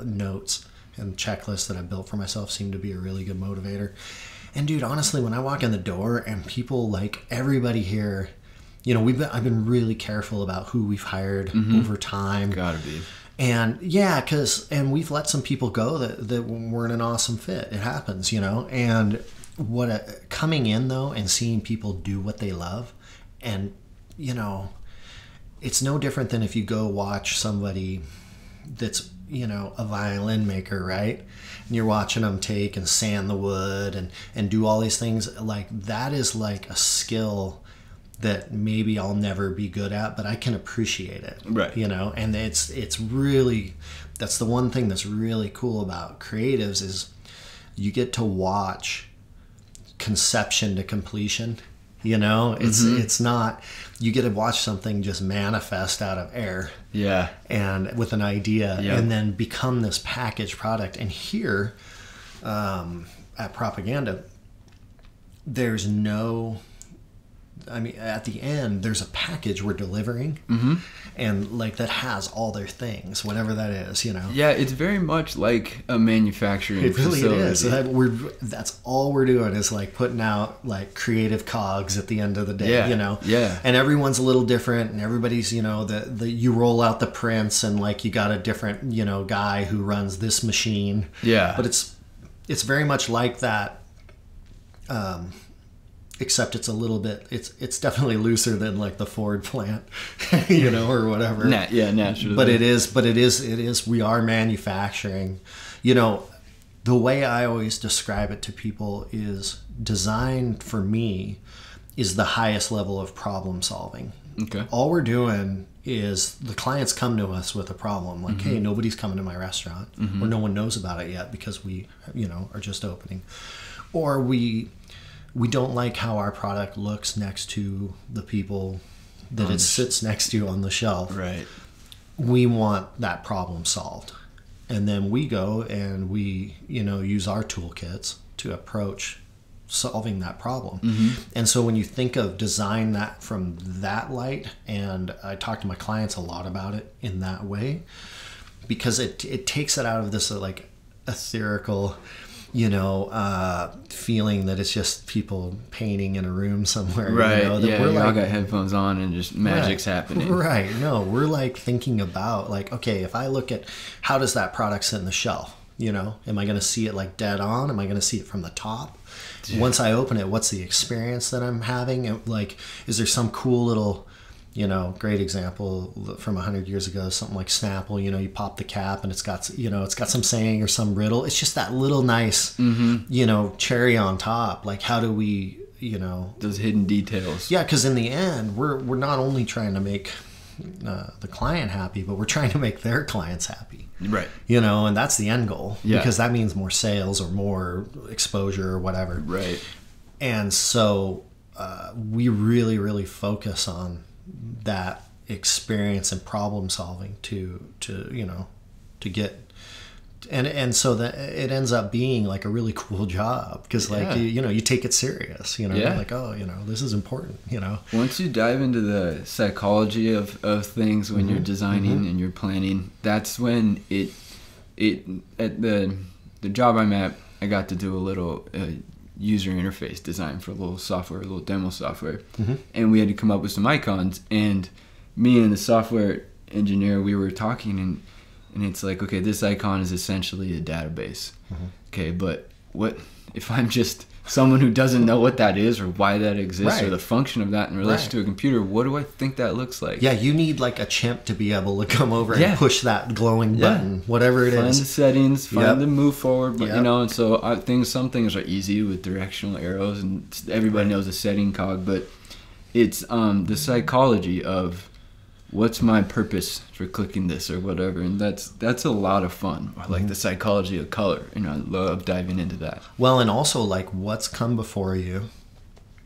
Speaker 2: notes and checklists that I built for myself seem to be a really good motivator. And dude, honestly, when I walk in the door and people, like everybody here, I've been really careful about who we've hired over time.
Speaker 1: Gotta be.
Speaker 2: And and we've let some people go that weren't an awesome fit. It happens, and coming in though and seeing people do what they love, and it's no different than if you go watch somebody that's a violin maker, right? And you're watching them take and sand the wood and do all these things. Like that is like a skill that maybe I'll never be good at, but I can appreciate it,
Speaker 1: right?
Speaker 2: And it's really, that's the one thing that's really cool about creatives is you get to watch conception to completion. It's not, you get to watch something just manifest out of air.
Speaker 1: Yeah.
Speaker 2: And with an idea, and then become this packaged product. And here at Propaganda, there's no, at the end, there's a package we're delivering, and like that has all their things, whatever that is,
Speaker 1: Yeah, it's very much like a manufacturing facility.
Speaker 2: It is. That's all we're doing is like putting out like creative cogs at the end of the day,
Speaker 1: Yeah.
Speaker 2: And everyone's a little different, and everybody's, you roll out the prints, and like you got a different, guy who runs this machine.
Speaker 1: Yeah.
Speaker 2: But it's very much like that. Except it's a little bit, it's definitely looser than like the Ford plant, or whatever.
Speaker 1: Naturally.
Speaker 2: But it is, we are manufacturing. The way I always describe it to people is design for me is the highest level of problem solving.
Speaker 1: Okay.
Speaker 2: All we're doing is the clients come to us with a problem. Like, hey, nobody's coming to my restaurant, or no one knows about it yet because we, are just opening. Or we don't like how our product looks next to the people that it sits next to you on the shelf.
Speaker 1: Right.
Speaker 2: We want that problem solved. And then we go and we, use our toolkits to approach solving that problem. And so when you think of design that from that light, and I talk to my clients a lot about it in that way, because it takes it out of this like ethereal, feeling that it's just people painting in a room somewhere.
Speaker 1: Right.
Speaker 2: That
Speaker 1: We're all got headphones on and just magic's happening.
Speaker 2: Right. No, we're like thinking about like, okay, if I look at how does that product sit in the shelf? Am I going to see it like dead on? Am I going to see it from the top? Yeah. Once I open it, what's the experience that I'm having? And like, is there some cool little, great example from 100 years ago, something like Snapple, you pop the cap and it's got some saying or some riddle. It's just that little nice, cherry on top. Like, how do we,
Speaker 1: those hidden details.
Speaker 2: Yeah. Cause in the end, we're not only trying to make the client happy, but we're trying to make their clients happy.
Speaker 1: Right.
Speaker 2: And that's the end goal.
Speaker 1: Yeah.
Speaker 2: Because that means more sales or more exposure or whatever.
Speaker 1: Right. And
Speaker 2: so we really, really focus on that experience and problem solving to get, and so that it ends up being like a really cool job, because like you take it serious, like, oh, this is important.
Speaker 1: Once you dive into the psychology of things when you're designing and you're planning, that's when it at the job I'm at, I got to do a little user interface design for a little demo software, and we had to come up with some icons, and me and the software engineer, we were talking, and it's like, okay, this icon is essentially a database. Okay, but what if I'm just someone who doesn't know what that is or why that exists or the function of that in relation to a computer? What do I think that looks like? Yeah,
Speaker 2: you need like a chimp to be able to come over and push that glowing button, whatever it is.
Speaker 1: Find the settings, find the move forward, but and so some things are easy with directional arrows, and everybody knows the setting cog, but it's the psychology of what's my purpose for clicking this or whatever, and that's a lot of fun. I like the psychology of color, I love diving into that.
Speaker 2: Well, and also like what's come before you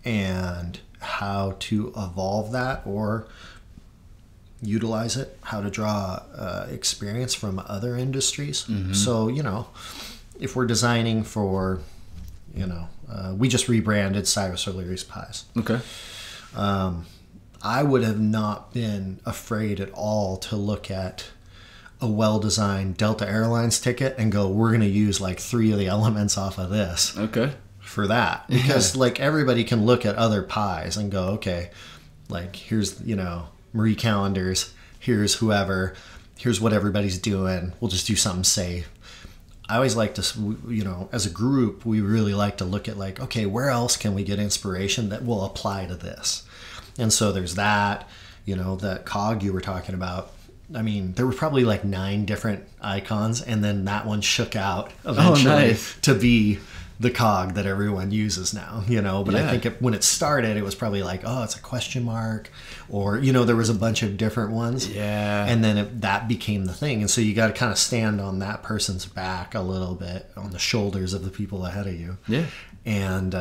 Speaker 2: and how to evolve that or utilize it, how to draw experience from other industries. So if we're designing for we just rebranded Cyrus O'Leary's Pies.
Speaker 1: Okay.
Speaker 2: I would have not been afraid at all to look at a well-designed Delta Airlines ticket and go, we're going to use like 3 of the elements off of this.
Speaker 1: Okay.
Speaker 2: For that. Because like everybody can look at other pies and go, okay, like here's, Marie Callender's, here's whoever, here's what everybody's doing. We'll just do something safe. I always like to, as a group, we really like to look at like, okay, where else can we get inspiration that will apply to this? And so there's that, that cog you were talking about. I mean, there were probably like 9 different icons, and then that one shook out eventually to be the cog that everyone uses now, But I think when it started, it was probably like, oh, it's a question mark, or, there was a bunch of different ones.
Speaker 1: Yeah.
Speaker 2: And then that became the thing. And so you got to kind of stand on that person's back a little bit, on the shoulders of the people ahead of you.
Speaker 1: Yeah.
Speaker 2: And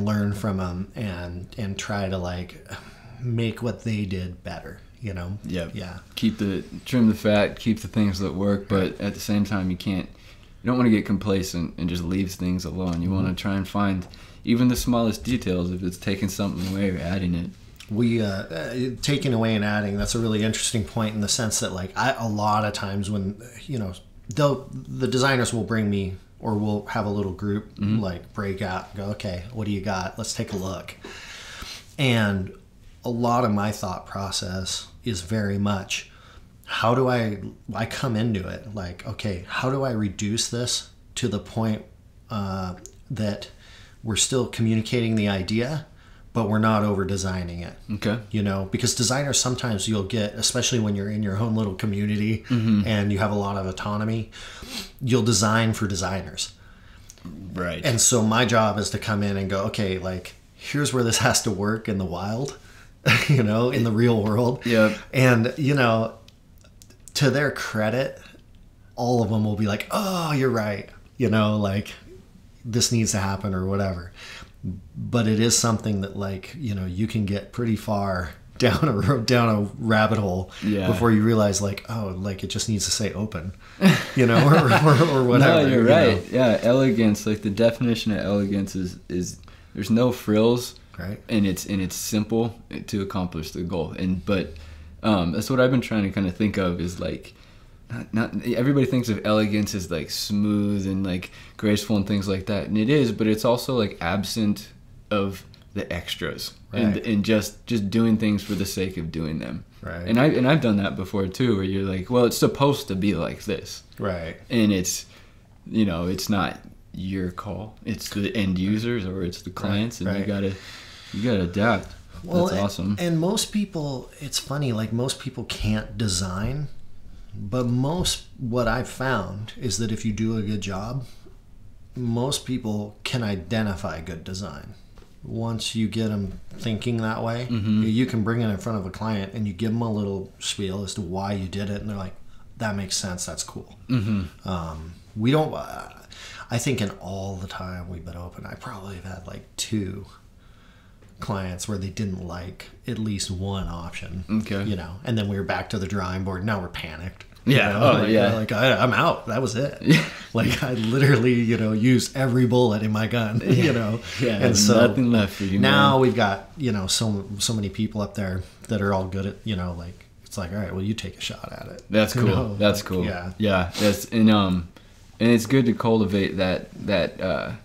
Speaker 2: learn from them and try to like make what they did better, Yep. Yeah.
Speaker 1: Trim the fat, keep the things that work, but at the same time you don't want to get complacent and just leave things alone. You want to try and find even the smallest details. If it's taking something away or adding it.
Speaker 2: We taking away and adding, that's a really interesting point in the sense that like a lot of times when the designers will bring me, or we'll have a little group like break out and go, okay, what do you got? Let's take a look. And a lot of my thought process is very much, how do I come into it like, okay, how do I reduce this to the point that we're still communicating the idea, but we're not over designing it.
Speaker 1: Okay.
Speaker 2: Because designers, sometimes you'll get, especially when you're in your own little community and you have a lot of autonomy, you'll design for designers.
Speaker 1: Right.
Speaker 2: And so my job is to come in and go, okay, like, here's where this has to work in the wild, in the real world.
Speaker 1: Yeah.
Speaker 2: And, to their credit, all of them will be like, oh, you're right. Like, this needs to happen or whatever. But it is something that, like, you can get pretty far down a rabbit hole before you realize like, oh, like it just needs to say open, you know, or whatever.
Speaker 1: No, you're right.
Speaker 2: Know?
Speaker 1: Yeah, elegance. Like the definition of elegance is there's no frills,
Speaker 2: right?
Speaker 1: And it's simple to accomplish the goal. But that's what I've been trying to kind of think of is like. Not everybody thinks of elegance as like smooth and like graceful and things like that, and it is, but it's also like absent of the extras, right. and just doing things for the sake of doing them.
Speaker 2: Right.
Speaker 1: And I've done that before too, where you're like, well, it's supposed to be like this,
Speaker 2: right? And
Speaker 1: it's, you know, it's not your call, it's the end users or it's the clients, right. And right. you gotta adapt. Well, that's awesome.
Speaker 2: And most people, it's funny, like most people can't design. But what I've found is that if you do a good job, most people can identify good design. Once you get them thinking that way,
Speaker 1: mm-hmm.
Speaker 2: you can bring it in front of a client and you give them a little spiel as to why you did it, and they're like, that makes sense, that's cool.
Speaker 1: Mm-hmm.
Speaker 2: We don't, I think in all the time we've been open, I probably have had like 2 clients where they didn't like at least one option,
Speaker 1: okay,
Speaker 2: you know, and then we were back to the drawing board. Now we're panicked.
Speaker 1: Yeah.
Speaker 2: You know?
Speaker 1: Oh, yeah.
Speaker 2: Like I'm out. That was it. Yeah. Like I literally, you know, used every bullet in my gun,
Speaker 1: yeah.
Speaker 2: you know,
Speaker 1: yeah,
Speaker 2: and so
Speaker 1: nothing left for you.
Speaker 2: Now
Speaker 1: man.
Speaker 2: we've got, you know, so many people up there that are all good at, you know, like it's like, all right, well, you take a shot at it.
Speaker 1: That's cool.
Speaker 2: You know?
Speaker 1: That's
Speaker 2: like,
Speaker 1: cool.
Speaker 2: Yeah.
Speaker 1: Yeah. That's and it's good to cultivate that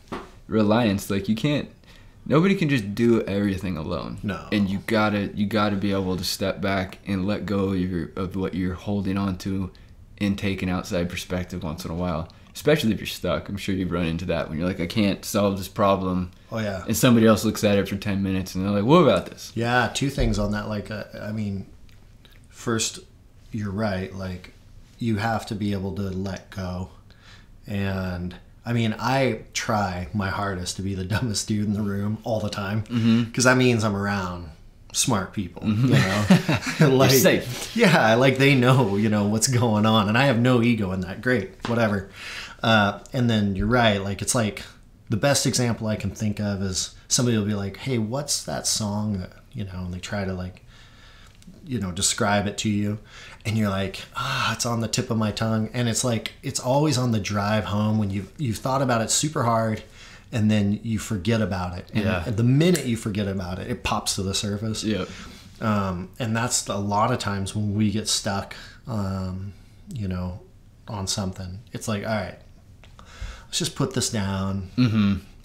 Speaker 1: reliance. Like nobody can just do everything alone.
Speaker 2: No.
Speaker 1: And you gotta be able to step back and let go of what you're holding on to and take an outside perspective once in a while. Especially if you're stuck. I'm sure you've run into that when you're like, I can't solve this problem.
Speaker 2: Oh yeah.
Speaker 1: And somebody else looks at it for 10 minutes and they're like, what about this?
Speaker 2: Yeah, 2 things on that. Like, I mean, first, you're right. Like, you have to be able to let go. And I mean, I try my hardest to be the dumbest dude in the room all the time, because that means I'm around smart people, you know. Like,
Speaker 1: you're safe.
Speaker 2: Yeah, like they know, you know, what's going on, and I have no ego in that. Great, whatever. And then you're right. Like it's like the best example I can think of is somebody will be like, "Hey, what's that song?" That, you know, and they try to like, you know, describe it to you, and you're like, it's on the tip of my tongue, and it's like it's always on the drive home when you've thought about it super hard, and then you forget about it. And the minute you forget about it, it pops to the surface.
Speaker 1: Yep.
Speaker 2: And that's a lot of times when we get stuck, you know, on something. It's like, all right, let's just put this down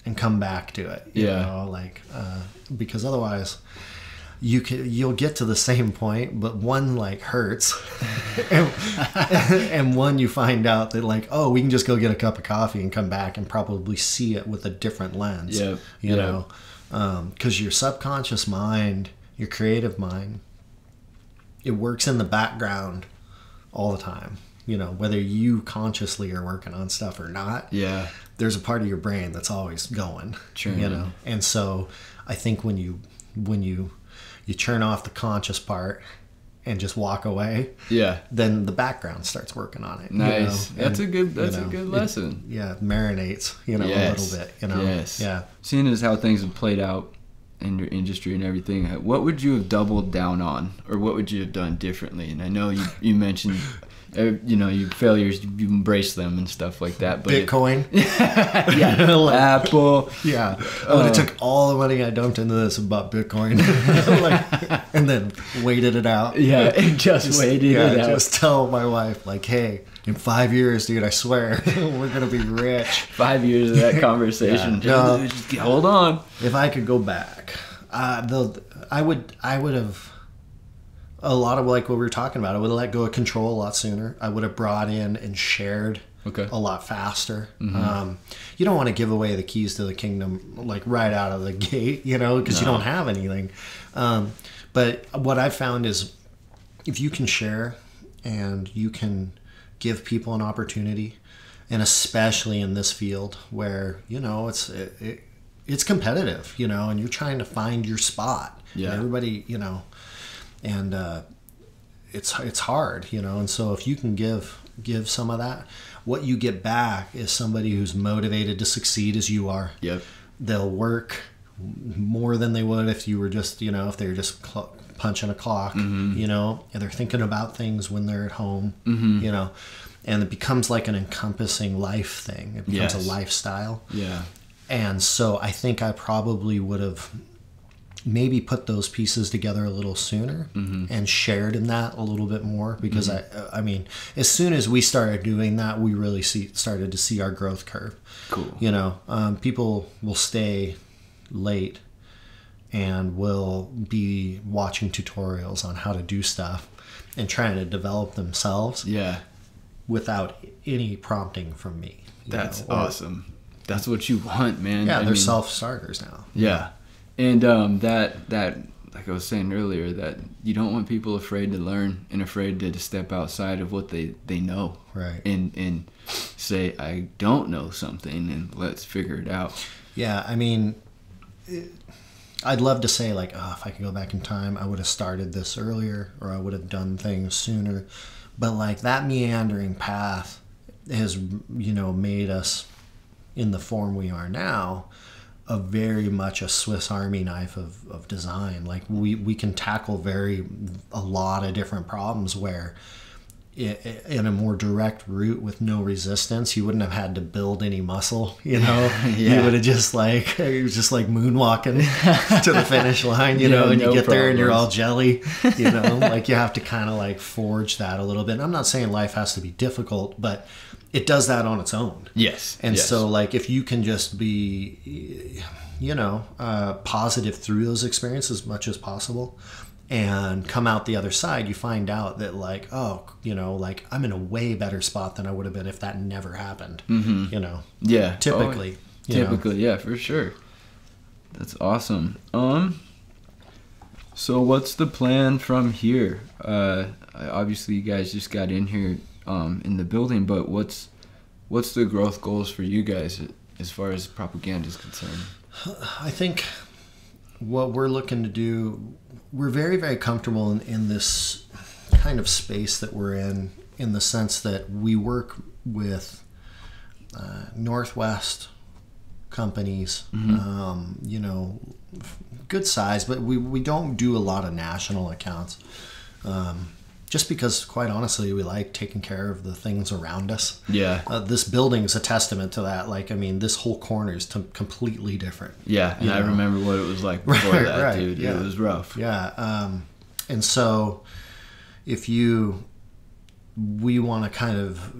Speaker 2: and come back to it. You know, like because otherwise you'll get to the same point, but one like hurts and one you find out that like, oh, we can just go get a cup of coffee and come back and probably see it with a different lens. You know, because your subconscious mind, your creative mind, it works in the background all the time. You know, whether you consciously are working on stuff or not, there's a part of your brain that's always going.
Speaker 1: True.
Speaker 2: You know, and so I think when you turn off the conscious part and just walk away, then the background starts working on it.
Speaker 1: Nice.
Speaker 2: You know?
Speaker 1: That's a good lesson.
Speaker 2: It marinates, you know, a little bit, you know. Yeah.
Speaker 1: Seeing as how things have played out in your industry and everything, what would you have doubled down on, or what would you have done differently? And I know you mentioned, you know, your failures, you embrace them and stuff like that. But
Speaker 2: Bitcoin,
Speaker 1: like, Apple,
Speaker 2: I would have took all the money I dumped into this and bought Bitcoin, and then waited it out.
Speaker 1: And just waited it out.
Speaker 2: Just tell my wife, like, hey, in 5 years, dude, I swear, we're gonna be rich.
Speaker 1: 5 years of that conversation. Just hold on.
Speaker 2: If I could go back, I would have. A lot of like what we were talking about, I would have let go of control a lot sooner. I would have brought in and shared a lot faster. You don't want to give away the keys to the kingdom like right out of the gate, you know, because you don't have anything. But what I've found is if you can share and you can give people an opportunity, and especially in this field where, you know, it's competitive, you know, and you're trying to find your spot. And everybody, you know, and it's hard, you know, and so if you can give some of that, what you get back is somebody who's motivated to succeed as you are. They'll work more than they would if you were just, you know, if they were just punching a clock,
Speaker 1: Mm-hmm.
Speaker 2: you know, and they're thinking about things when they're at home,
Speaker 1: Mm-hmm.
Speaker 2: you know, and it becomes like an encompassing life thing. It becomes
Speaker 1: Yes.
Speaker 2: a lifestyle.
Speaker 1: Yeah.
Speaker 2: And so I think I probably would have maybe put those pieces together a little sooner and shared in that a little bit more, because I mean, as soon as we started doing that, we really started to see our growth curve.
Speaker 1: Cool.
Speaker 2: You know, people will stay late and will be watching tutorials on how to do stuff and trying to develop themselves
Speaker 1: Yeah.
Speaker 2: without any prompting from me.
Speaker 1: That's awesome. That's what you want, man.
Speaker 2: Yeah,
Speaker 1: I
Speaker 2: they're
Speaker 1: mean,
Speaker 2: self-starters now.
Speaker 1: Yeah. And that like I was saying earlier, that you don't want people afraid to learn and afraid to step outside of what they know.
Speaker 2: Right.
Speaker 1: And say, I don't know something, and let's figure it out.
Speaker 2: Yeah, I mean, I'd love to say, like, oh, if I could go back in time, I would have started this earlier, or I would have done things sooner. But, like, that meandering path has, you know, made us, in the form we are now, a very much a Swiss Army knife of design. Like, we can tackle a lot of different problems where in a more direct route with no resistance, you wouldn't have had to build any muscle, you know.
Speaker 1: Yeah.
Speaker 2: You would have just like, it was just like moonwalking to the finish line, you know, and
Speaker 1: no
Speaker 2: you get there and you're all
Speaker 1: problems.
Speaker 2: jelly, you know. Like, you have to kind of like forge that a little bit. And I'm not saying life has to be difficult, but it does that on its own.
Speaker 1: Yes.
Speaker 2: And
Speaker 1: yes.
Speaker 2: so, like, if you can just be, you know, positive through those experiences as much as possible, and come out the other side, you find out that, like, oh, you know, like, I'm in a way better spot than I would have been if that never happened. You know.
Speaker 1: Yeah.
Speaker 2: Typically.
Speaker 1: Oh, typically, yeah, for sure. That's awesome. So what's the plan from here? Obviously, you guys just got in here in the building, but what's the growth goals for you guys as far as propaganda is concerned?
Speaker 2: I think what we're looking to do, we're very, very comfortable in this kind of space that we're in the sense that we work with Northwest companies, you know, good size, but we don't do a lot of national accounts. Just because, quite honestly, we like taking care of the things around us.
Speaker 1: Yeah.
Speaker 2: This building is a testament to that. Like, I mean, this whole corner is completely different.
Speaker 1: Yeah, and I remember what it was like before that,
Speaker 2: right,
Speaker 1: dude.
Speaker 2: yeah.
Speaker 1: It was rough.
Speaker 2: Yeah. And so if we want to kind of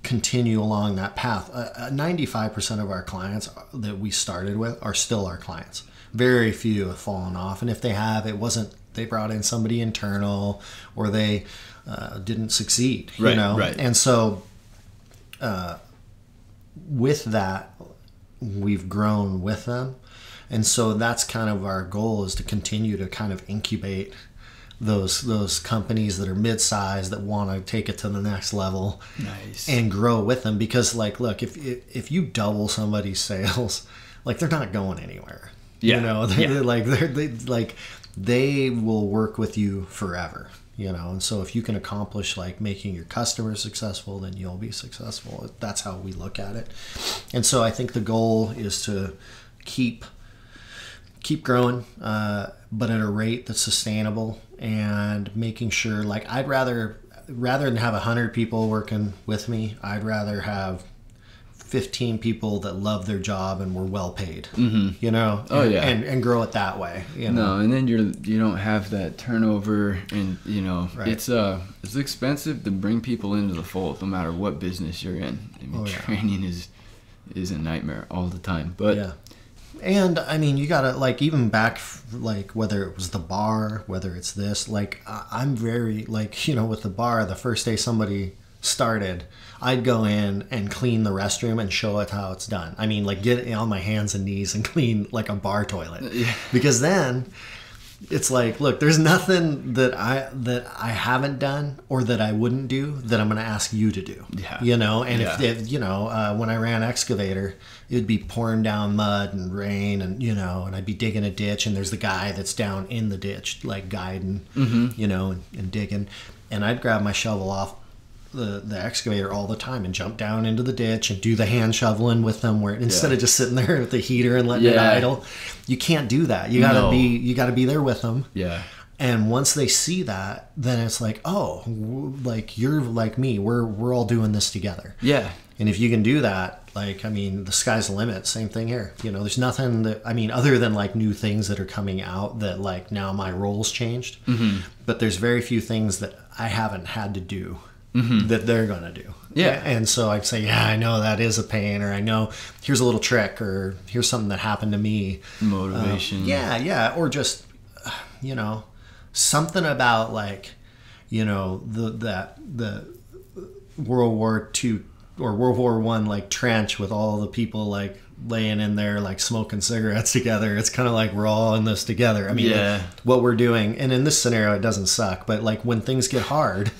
Speaker 2: continue along that path, 95% of our clients that we started with are still our clients. Very few have fallen off. And if they have, they brought in somebody internal, or they didn't succeed, you know?
Speaker 1: Right.
Speaker 2: And so with that, we've grown with them. And so that's kind of our goal, is to continue to kind of incubate those companies that are mid-sized that want to take it to the next level.
Speaker 1: Nice.
Speaker 2: And grow with them. Because, like, look, if you double somebody's sales, like, they're not going anywhere.
Speaker 1: Yeah.
Speaker 2: You know, they will work with you forever, you know. And so if you can accomplish, like, making your customers successful, then you'll be successful. That's how we look at it. And so I think the goal is to keep growing, but at a rate that's sustainable, and making sure, like, I'd rather than have 100 people working with me, I'd rather have 15 people that love their job and were well paid, you know.
Speaker 1: Oh, yeah.
Speaker 2: And grow it that way, you know.
Speaker 1: No, and then you don't have that turnover, and you know,
Speaker 2: Right.
Speaker 1: it's expensive to bring people into the fold, no matter what business you're in. I mean, training is a nightmare all the time. But
Speaker 2: Yeah. And I mean, you gotta, like, even back, like, whether it was the bar, whether it's this, like, I'm very, like, you know, with the bar, the first day somebody started, I'd go in and clean the restroom and show it how it's done. I mean, like, get on my hands and knees and clean, like, a bar toilet.
Speaker 1: Yeah.
Speaker 2: Because then it's like, look, there's nothing that I haven't done or that I wouldn't do that I'm going to ask you to do.
Speaker 1: Yeah.
Speaker 2: You know, and
Speaker 1: Yeah.
Speaker 2: if you know, when I ran excavator, it'd be pouring down mud and rain, and, you know, and I'd be digging a ditch, and there's the guy that's down in the ditch, like, guiding, you know, and digging, and I'd grab my shovel off the excavator all the time and jump down into the ditch and do the hand shoveling with them, where instead of just sitting there with the heater and letting it idle. You can't do that. You gotta be there with them.
Speaker 1: Yeah.
Speaker 2: And once they see that, then it's like, oh, like you're like me. We're all doing this together.
Speaker 1: Yeah.
Speaker 2: And if you can do that, like, I mean, the sky's the limit. Same thing here. You know, there's nothing that, I mean, other than like new things that are coming out that like now my role's changed. Mm-hmm. But there's very few things that I haven't had to do that they're going to do.
Speaker 1: Yeah.
Speaker 2: And so I'd say, yeah, I know that is a pain, or I know here's a little trick, or here's something that happened to me.
Speaker 1: Motivation.
Speaker 2: Yeah. Or just, you know, something about like, you know, the World War II or World War I like trench with all the people like laying in there like smoking cigarettes together. It's kind of like we're all in this together. I mean, like, what we're doing, and in this scenario it doesn't suck, but like when things get hard,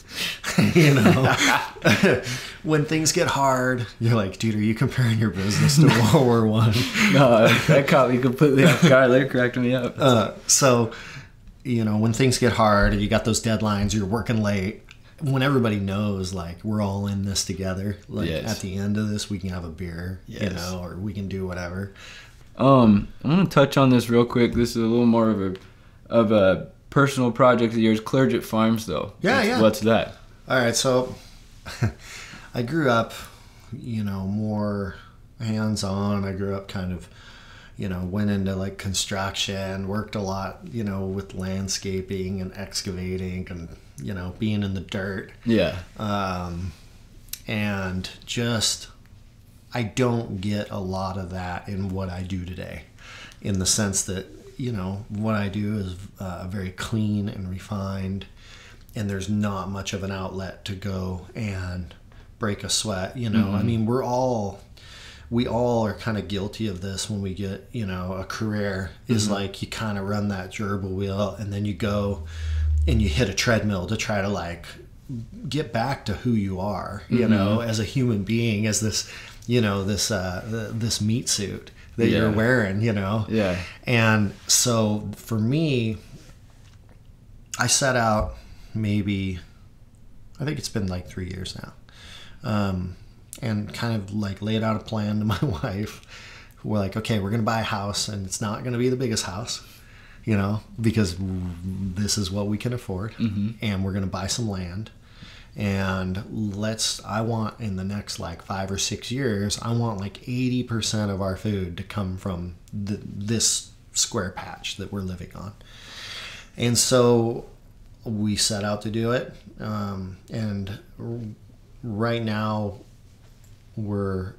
Speaker 2: you know, when things get hard, you're like, dude, are you comparing your business to World War One?
Speaker 1: No, that caught me completely off guard. They cracked me up.
Speaker 2: So, you know, when things get hard and you got those deadlines, you're working late, when everybody knows like we're all in this together, like at the end of this we can have a beer, you know, or we can do whatever.
Speaker 1: I'm gonna touch on this real quick. This is a little more of a personal project of yours, Clerget Farms, though. What's that?
Speaker 2: All right, so I grew up, you know, more hands-on. I grew up kind of, you know, went into like construction, worked a lot, you know, with landscaping and excavating and, you know, being in the dirt.
Speaker 1: Yeah.
Speaker 2: And just, I don't get a lot of that in what I do today, in the sense that, you know, what I do is very clean and refined, and there's not much of an outlet to go and break a sweat, you know. I mean, we all are kind of guilty of this when we get, you know, a career, is like you kind of run that gerbil wheel and then you go and you hit a treadmill to try to like get back to who you are, you know, as a human being, as this, you know, this meat suit that you're wearing, you know.
Speaker 1: Yeah. And
Speaker 2: so for me, I set out maybe, I think it's been like 3 years now. And kind of like laid out a plan to my wife. We're like, okay, we're going to buy a house, and it's not going to be the biggest house, you know, because this is what we can afford. And we're going to buy some land. And I want in the next like 5 or 6 years, I want like 80% of our food to come from this square patch that we're living on. And so we set out to do it. And right now, we're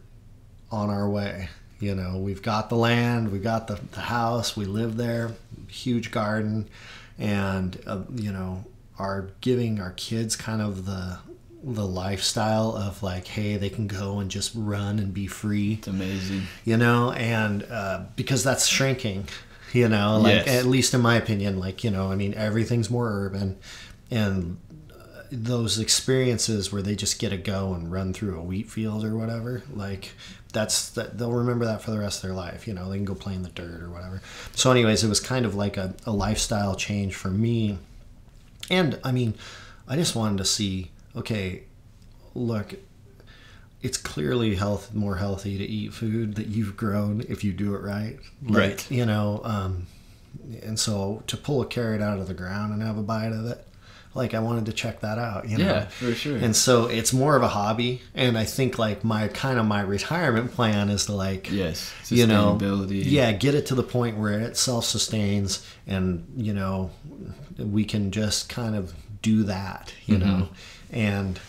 Speaker 2: on our way. You know, we've got the land, we've got the house, we live there, huge garden, and you know, are giving our kids kind of the lifestyle of like, hey, they can go and just run and be free.
Speaker 1: It's amazing.
Speaker 2: You know, and because that's shrinking, you know, like at least in my opinion, like, you know, I mean, everything's more urban, and those experiences where they just get to go and run through a wheat field or whatever, like they'll remember that for the rest of their life. You know, they can go play in the dirt or whatever. So anyways, it was kind of like a lifestyle change for me. And I mean, I just wanted to see, okay, look, it's clearly more healthy to eat food that you've grown if you do it right. Like,
Speaker 1: right.
Speaker 2: You know, and so to pull a carrot out of the ground and have a bite of it, like I wanted to check that out, you know?
Speaker 1: Yeah, for sure.
Speaker 2: And so it's more of a hobby. And I think like my retirement plan is to like, you know, get it to the point where it self-sustains, and, you know, we can just kind of do that, you know? And,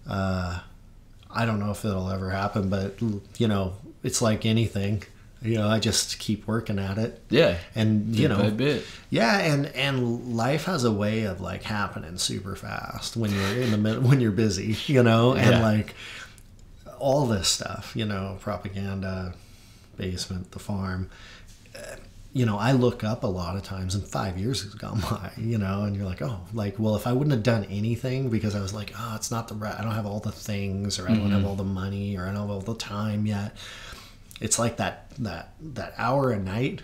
Speaker 2: I don't know if it'll ever happen, but you know, it's like anything. You know, I just keep working at it. Yeah. And, you know, bit by bit. Yeah. And life has a way of like happening super fast when you're in the middle, when you're busy, you know, and like all this stuff, you know, propaganda, basement, the farm, you know, I look up a lot of times and 5 years has gone by, you know, and you're like, oh, like, well, if I wouldn't have done anything because I was like, oh, it's not I don't have all the things, or I don't have all the money, or I don't have all the time yet. It's like that hour a night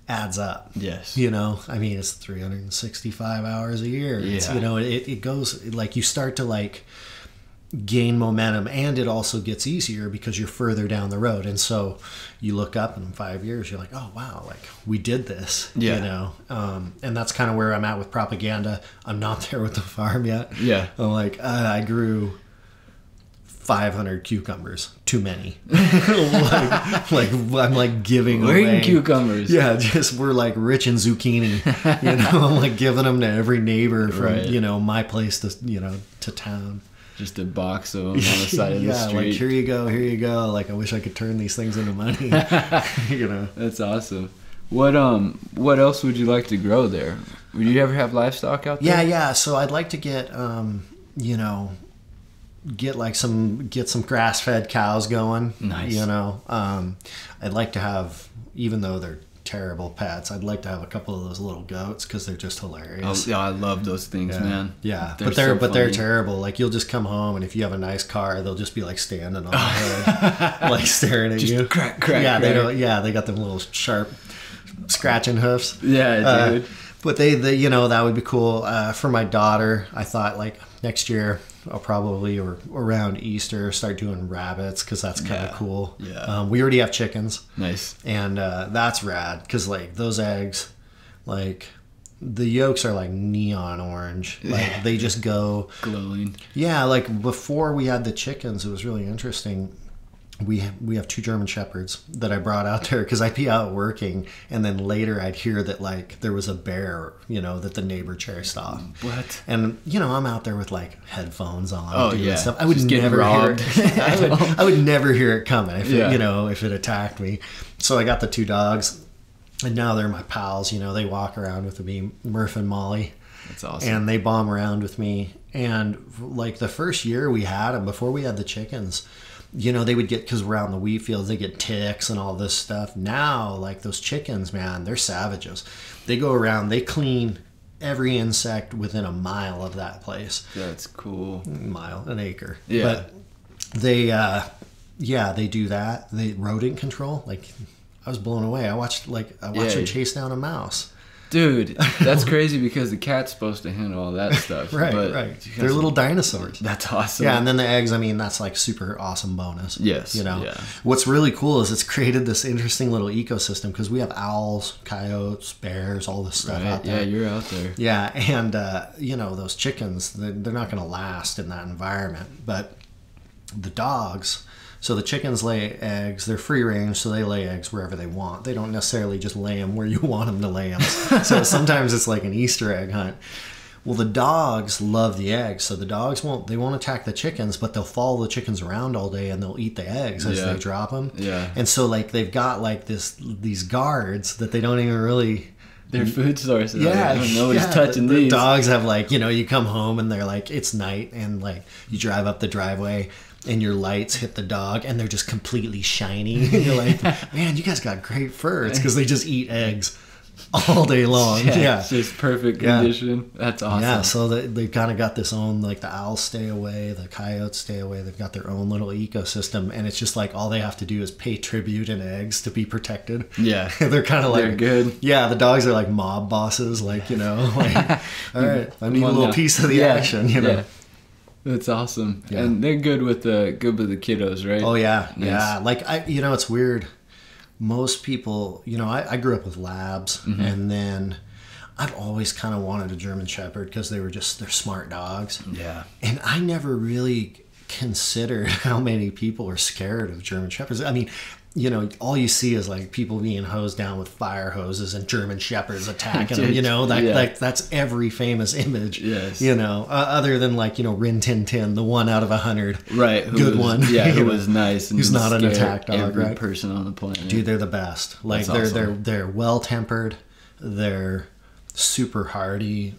Speaker 2: adds up. Yes. You know, I mean, it's 365 hours a year. Yeah. It's, you know, it goes like you start to like, gain momentum, and it also gets easier because you're further down the road. And so you look up in 5 years, you're like, oh wow, like we did this.
Speaker 1: Yeah.
Speaker 2: You know, and that's kind of where I'm at with propaganda. I'm not there with the farm yet.
Speaker 1: Yeah.
Speaker 2: I'm like, I grew 500 cucumbers, too many. like I'm like giving
Speaker 1: We're
Speaker 2: away
Speaker 1: eating cucumbers.
Speaker 2: Yeah, just we're like rich in zucchini. You know, I'm like giving them to every neighbor from
Speaker 1: Right.
Speaker 2: you know my place to to town.
Speaker 1: Just a box of them on the side of the
Speaker 2: Yeah,
Speaker 1: street.
Speaker 2: like here you go. Like I wish I could turn these things into money. You know.
Speaker 1: That's awesome. What else would you like to grow there? Would you ever have livestock out there?
Speaker 2: Yeah. So I'd like to get you know, get some grass-fed cows going.
Speaker 1: Nice.
Speaker 2: You know, I'd like to have, even though they're terrible pets, I'd like to have a couple of those little goats because they're just hilarious.
Speaker 1: Oh, yeah, I love those things, man.
Speaker 2: Yeah,
Speaker 1: They're
Speaker 2: they're
Speaker 1: funny.
Speaker 2: terrible. Like you'll just come home, and if you have a nice car, they'll just be like standing on the hood, like staring at
Speaker 1: Just
Speaker 2: you.
Speaker 1: crack,
Speaker 2: Yeah,
Speaker 1: crack.
Speaker 2: they don't. Yeah, they got them little sharp scratching hoofs.
Speaker 1: Yeah, dude.
Speaker 2: But they you know, that would be cool for my daughter. I thought like next year I'll probably, or around Easter, start doing rabbits because that's kind of cool.
Speaker 1: Yeah.
Speaker 2: We already have chickens.
Speaker 1: Nice.
Speaker 2: And that's rad because like those eggs, like the yolks are like neon orange. Like they just go
Speaker 1: Glowing.
Speaker 2: Yeah, like before we had the chickens, it was really interesting. We have 2 German Shepherds that I brought out there because I'd be out working, and then later I'd hear that like there was a bear, you know, that the neighbor chased off.
Speaker 1: What?
Speaker 2: And you know, I'm out there with like headphones on,
Speaker 1: Oh,
Speaker 2: doing
Speaker 1: yeah.
Speaker 2: stuff. I would
Speaker 1: Just getting
Speaker 2: never hear
Speaker 1: robbed.
Speaker 2: it. I would never hear it coming if
Speaker 1: Yeah.
Speaker 2: it, you know, if it attacked me. So I got the 2 dogs, and now they're my pals. You know, they walk around with me, Murph and Molly.
Speaker 1: That's awesome.
Speaker 2: And they bomb around with me. And like the first year we had them, before we had the chickens, you know, they would get, because around the wheat fields, they get ticks and all this stuff. Now, like those chickens, man, they're savages. They go around, they clean every insect within a mile of that place.
Speaker 1: That's cool.
Speaker 2: Mile, an acre.
Speaker 1: Yeah.
Speaker 2: But they, they do that. They rodent control. Like, I was blown away. I watched them chase down a mouse.
Speaker 1: Dude, that's crazy because the cat's supposed to handle all that stuff.
Speaker 2: Right.
Speaker 1: but
Speaker 2: They're little dinosaurs.
Speaker 1: That's awesome.
Speaker 2: Yeah, and then the eggs, I mean, that's like super awesome bonus.
Speaker 1: Yes,
Speaker 2: You know,
Speaker 1: yeah.
Speaker 2: What's really cool is it's created this interesting little ecosystem because we have owls, coyotes, bears, all this stuff out
Speaker 1: Yeah,
Speaker 2: there.
Speaker 1: you're out there.
Speaker 2: Yeah, and, you know, those chickens, they're not going to last in that environment. But the dogs, so the chickens lay eggs, they're free range, so they lay eggs wherever they want. They don't necessarily just lay them where you want them to lay them. So sometimes it's like an Easter egg hunt. Well, the dogs love the eggs, so the dogs won't attack the chickens, but they'll follow the chickens around all day and they'll eat the eggs as they drop them.
Speaker 1: Yeah.
Speaker 2: And so like they've got like these guards that they don't even really.
Speaker 1: They're food sources.
Speaker 2: Yeah,
Speaker 1: I don't know what's
Speaker 2: yeah,
Speaker 1: touching
Speaker 2: the
Speaker 1: these.
Speaker 2: dogs have like, you know, you come home and they're like, it's night, and like you drive up the driveway and your lights hit the dog and they're just completely shiny. And you're like, man, you guys got great fur. It's because they just eat eggs all day long. Yeah.
Speaker 1: It's just perfect condition. That's awesome.
Speaker 2: Yeah, so they've kind of got this own, like the owls stay away, the coyotes stay away. They've got their own little ecosystem, and it's just like all they have to do is pay tribute in eggs to be protected.
Speaker 1: Yeah.
Speaker 2: They're kind of like,
Speaker 1: They're good.
Speaker 2: Yeah, the dogs are like mob bosses, like, you know, like, all right, I need a little piece of the action, you know.
Speaker 1: Yeah. That's awesome.
Speaker 2: Yeah.
Speaker 1: And they're good with the kiddos, right?
Speaker 2: Oh yeah,
Speaker 1: Nice.
Speaker 2: yeah. Like it's weird. Most people, you know, I grew up with labs, and then I've always kind of wanted a German Shepherd because they're smart dogs.
Speaker 1: Yeah.
Speaker 2: And I never really considered how many people are scared of German Shepherds. I mean, you know, all you see is like people being hosed down with fire hoses and German Shepherds attacking them. You know, like that's every famous image.
Speaker 1: Yes.
Speaker 2: You know, other than like, you know, Rin Tin Tin, the 1 out of 100.
Speaker 1: Right.
Speaker 2: Good one.
Speaker 1: Yeah,
Speaker 2: You
Speaker 1: who
Speaker 2: know,
Speaker 1: was nice and
Speaker 2: who's not an
Speaker 1: scared
Speaker 2: attack dog,
Speaker 1: every
Speaker 2: right?
Speaker 1: person on the planet.
Speaker 2: Dude, they're the best. Like
Speaker 1: That's awesome.
Speaker 2: they're well tempered. They're super hardy.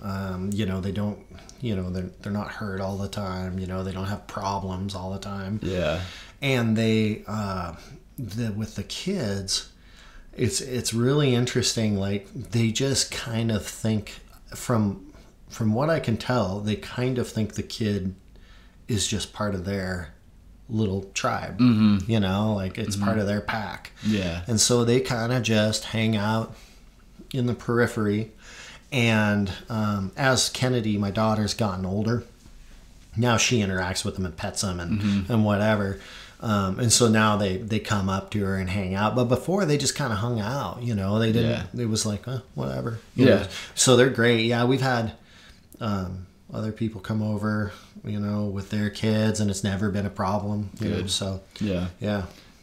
Speaker 2: You know, they don't. You know, they're not hurt all the time. You know, they don't have problems all the time.
Speaker 1: Yeah.
Speaker 2: And they with the kids, it's really interesting. Like they just kind of think from what I can tell, they kind of think the kid is just part of their little tribe. You know, like it's part of their pack.
Speaker 1: Yeah.
Speaker 2: And so they kind of just hang out in the periphery. And as Kennedy, my daughter's gotten older, now she interacts with them and pets them and whatever. And so now they come up to her and hang out. But before they just kind of hung out, you know, they didn't, it was like, whatever. You know? So they're great. Yeah. We've had, other people come over, you know, with their kids, and it's never been a problem. You know, so yeah.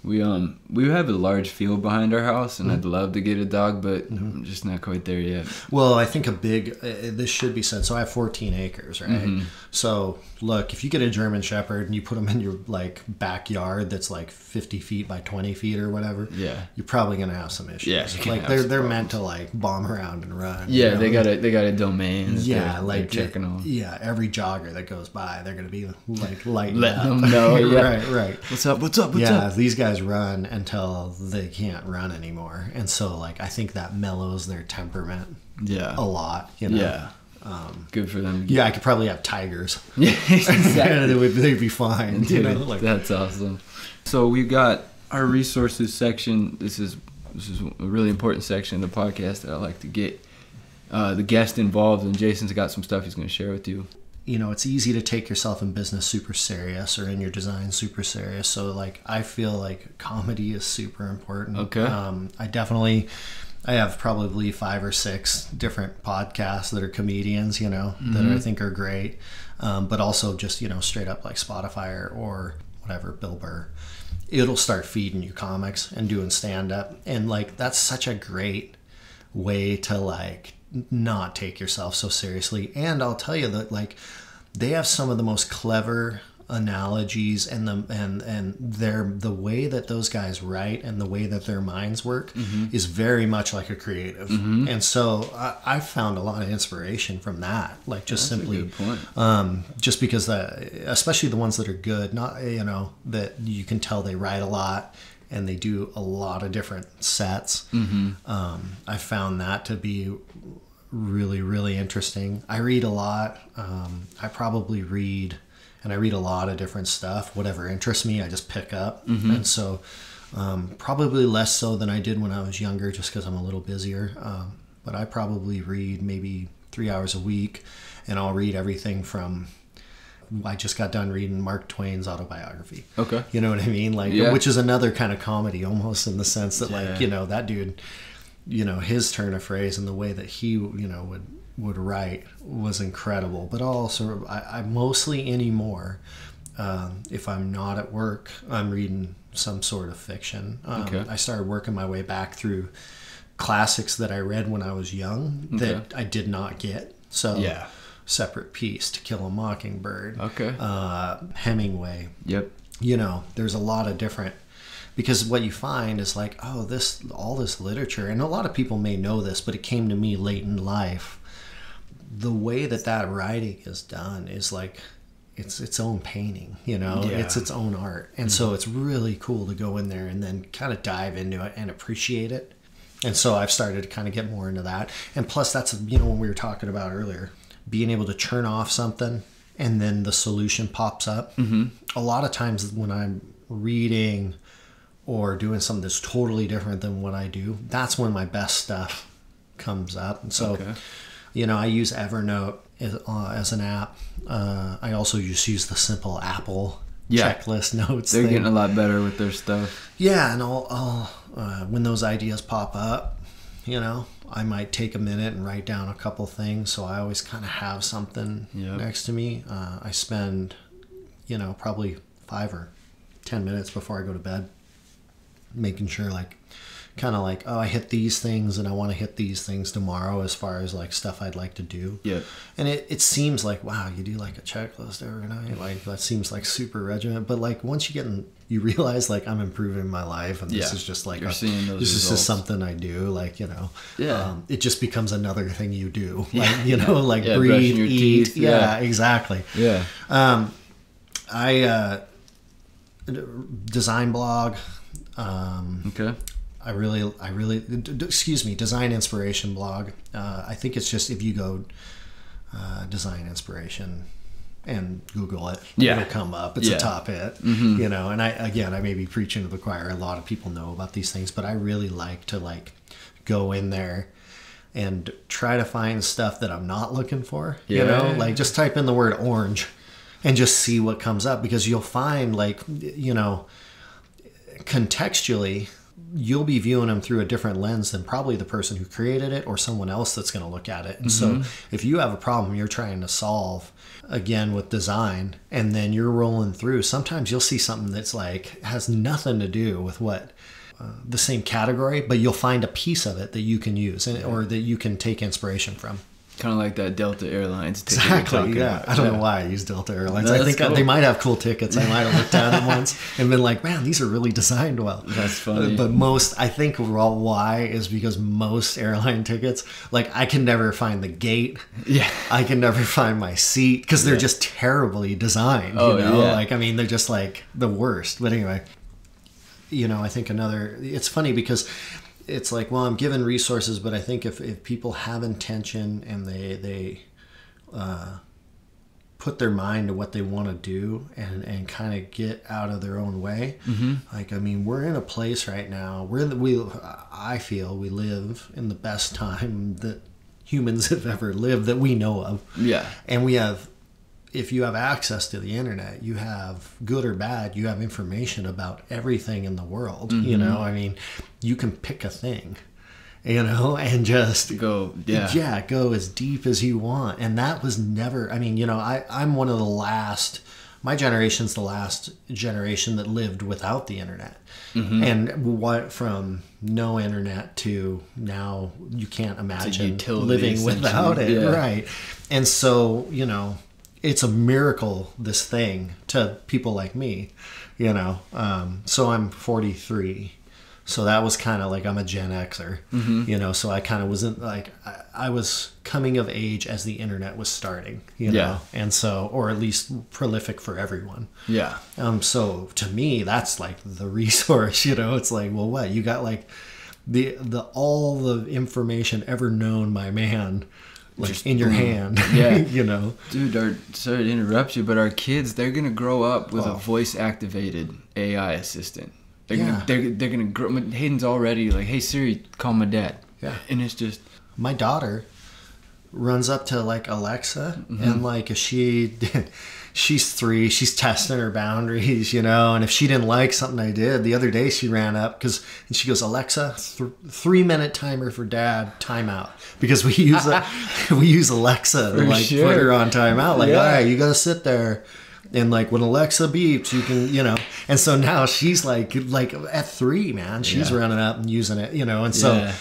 Speaker 1: We have a large field behind our house, and I'd love to get a dog, but I'm just not quite there yet.
Speaker 2: Well, I think this should be said. So I have 14 acres, right? So look, if you get a German Shepherd and you put them in your like backyard that's like 50 feet by 20 feet or whatever, you're probably gonna have some issues.
Speaker 1: Yeah,
Speaker 2: like they're meant to like bomb around and run.
Speaker 1: Yeah, you know? they got a domain.
Speaker 2: Yeah,
Speaker 1: they're checking on.
Speaker 2: Yeah, every jogger that goes by, they're gonna be like lighting
Speaker 1: letting
Speaker 2: up.
Speaker 1: them know. Yeah.
Speaker 2: right.
Speaker 1: What's up?
Speaker 2: Yeah, these guys run until they can't run anymore, and so like I think that mellows their temperament. A lot. You know.
Speaker 1: Yeah. Good for them.
Speaker 2: Yeah, I could probably have tigers.
Speaker 1: Yeah, exactly.
Speaker 2: And they'd be fine.
Speaker 1: Dude, you know? Like, that's awesome. So we've got our resources section. This is a really important section of the podcast that I like to get the guest involved. And Jason's got some stuff he's going to share with you.
Speaker 2: You know, it's easy to take yourself in business super serious or in your design super serious. So like, I feel like comedy is super important.
Speaker 1: Okay.
Speaker 2: I have probably 5 or 6 different podcasts that are comedians, you know, that I think are great. But also just, you know, straight up like Spotify or whatever, Bill Burr. It'll start feeding you comics and doing stand up. And like, that's such a great way to like not take yourself so seriously. And I'll tell you that like, they have some of the most clever analogies and the way that those guys write and the way that their minds work is very much like a creative. And so I found a lot of inspiration from that, like just simply just because especially the ones that are good, not, you know, that you can tell they write a lot and they do a lot of different sets. I found that to be really, really interesting. I read a lot. I probably read, and I read a lot of different stuff. Whatever interests me, I just pick up. And so probably less so than I did when I was younger, just because I'm a little busier. But I probably read maybe 3 hours a week, and I'll read everything from, I just got done reading Mark Twain's autobiography. Okay. You know what I mean? Like, which is another kind of comedy almost, in the sense that like, you know, that dude, you know, his turn of phrase and the way that he, you know, would write was incredible. But also, I mostly anymore, if I'm not at work, I'm reading some sort of fiction. I started working my way back through classics that I read when I was young that I did not get. So Separate Peace, To Kill a Mockingbird, Hemingway. You know, there's a lot of different. Because what you find is like, all this literature, and a lot of people may know this, but it came to me late in life. The way that writing is done is like, it's its own painting, you know, it's its own art. And so it's really cool to go in there and then kind of dive into it and appreciate it. And so I've started to kind of get more into that. And plus that's, you know, when we were talking about earlier, being able to churn off something and then the solution pops up. A lot of times when I'm reading or doing something that's totally different than what I do, that's when my best stuff comes up. And so, you know, I use Evernote as an app. I also just use the simple Apple checklist notes.
Speaker 1: They're getting a lot better with their stuff.
Speaker 2: Yeah, and I'll when those ideas pop up, you know, I might take a minute and write down a couple things. So I always kind of have something next to me. I spend, you know, probably 5 or 10 minutes before I go to bed making sure, like, kind of like, oh, I hit these things and I want to hit these things tomorrow as far as like stuff I'd like to do. And it seems like, wow, you do like a checklist every night. Like, that seems like super regiment. But like, once you get in, you realize like I'm improving my life, and this is just like,
Speaker 1: this is
Speaker 2: just something I do. Like, you know, it just becomes another thing you do. Like, you know, like breathe, eat. Teeth, exactly. I design blog. I really, design inspiration blog. I think it's just, if you go design inspiration and Google it, it'll come up. It's a top hit, you know. And I may be preaching to the choir. A lot of people know about these things, but I really like to like go in there and try to find stuff that I'm not looking for. You know, like just type in the word orange. and just see what comes up, because you'll find, like, contextually, you'll be viewing them through a different lens than probably the person who created it or someone else that's going to look at it. And so if you have a problem you're trying to solve, again, with design, and then you're rolling through, sometimes you'll see something that's like has nothing to do with what the same category, but you'll find a piece of it that you can use or that you can take inspiration from.
Speaker 1: Kind of like that Delta Airlines ticket.
Speaker 2: Exactly, yeah. I don't know why I use Delta Airlines. I think cool. They might have cool tickets. I might have looked at them once and been like, man, these are really designed well.
Speaker 1: That's funny.
Speaker 2: But I think why is because most airline tickets, like, I can never find the gate. Yeah. I can never find my seat because they're just terribly designed.
Speaker 1: Oh,
Speaker 2: you know?
Speaker 1: Yeah.
Speaker 2: Like, I mean, they're just like the worst. But anyway, I think it's funny because it's like, well, I'm given resources, but I think if people have intention and they put their mind to what they want to do and kind of get out of their own way, like, I mean, we're in a place right now I feel we live in the best time that humans have ever lived that we know of. Yeah. And if you have access to the internet, you have, good or bad, you have information about everything in the world. I mean, you can pick a thing, and just go as deep as you want. And that was never, I mean, I'm one of the last, my generation's the last generation that lived without the internet. And what from no internet to now, you can't imagine living without it. Yeah. Right. And so, it's a miracle, this thing, to people like me, So I'm 43. So that was kind of like, I'm a Gen Xer, so I kind of wasn't like, I was coming of age as the internet was starting, know, and so, or at least prolific for everyone. Yeah. So to me, that's like the resource, it's like, well, what, you got like all the information ever known by man, like, just in your hand. Yeah.
Speaker 1: Dude, sorry to interrupt you, but our kids, they're gonna grow up with a voice activated AI assistant. They're gonna grow. Hayden's already like, hey Siri, call my dad. Yeah. And it's just,
Speaker 2: my daughter runs up to like Alexa, and like, if she's 3, she's testing her boundaries, and if she didn't like something I did the other day, she ran up and she goes, Alexa, 3-minute timer for dad, timeout, because we use Alexa to like put her on timeout, like, all right, you gotta sit there. And like, when Alexa beeps, you can, and so now she's like at 3, man, she's running up and using it, and so,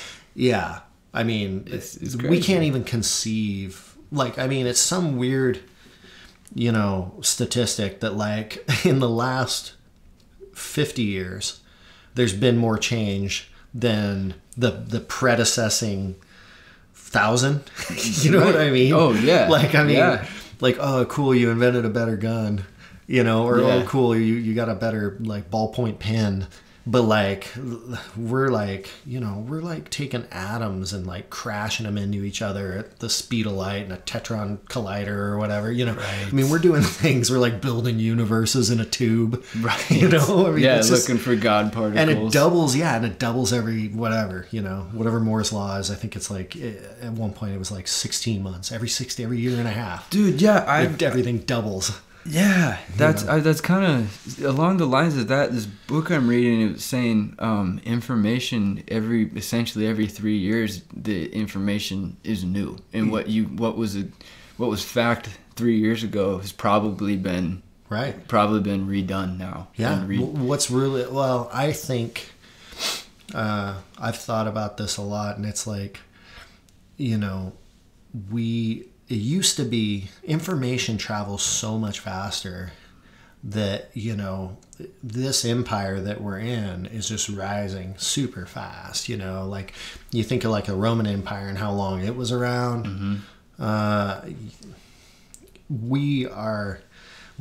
Speaker 2: I mean, it's we can't even conceive, like, I mean, it's some weird, statistic that like in the last 50 years, there's been more change than the predecessing 1,000, what I mean?
Speaker 1: Oh yeah.
Speaker 2: Like, I mean, like, oh, cool, you invented a better gun, or oh, cool, you got a better like ballpoint pen. But like, we're like taking atoms and like crashing them into each other at the speed of light in a Tetron collider or whatever, Right. I mean, we're doing things, we're like building universes in a tube, right? I mean,
Speaker 1: it's looking just, for God particles.
Speaker 2: And it doubles every whatever, whatever Moore's law is. I think it's like, at one point it was like 16 months, every year and a half.
Speaker 1: Dude,
Speaker 2: everything doubles.
Speaker 1: Yeah, that's kind of along the lines of that. This book I'm reading, it was saying information essentially every 3 years, the information is new, and what was fact 3 years ago has probably been redone now.
Speaker 2: Yeah, what's really, well, I think I've thought about this a lot, and it's like, it used to be information travels so much faster that, this empire that we're in is just rising super fast, like you think of like the Roman Empire and how long it was around.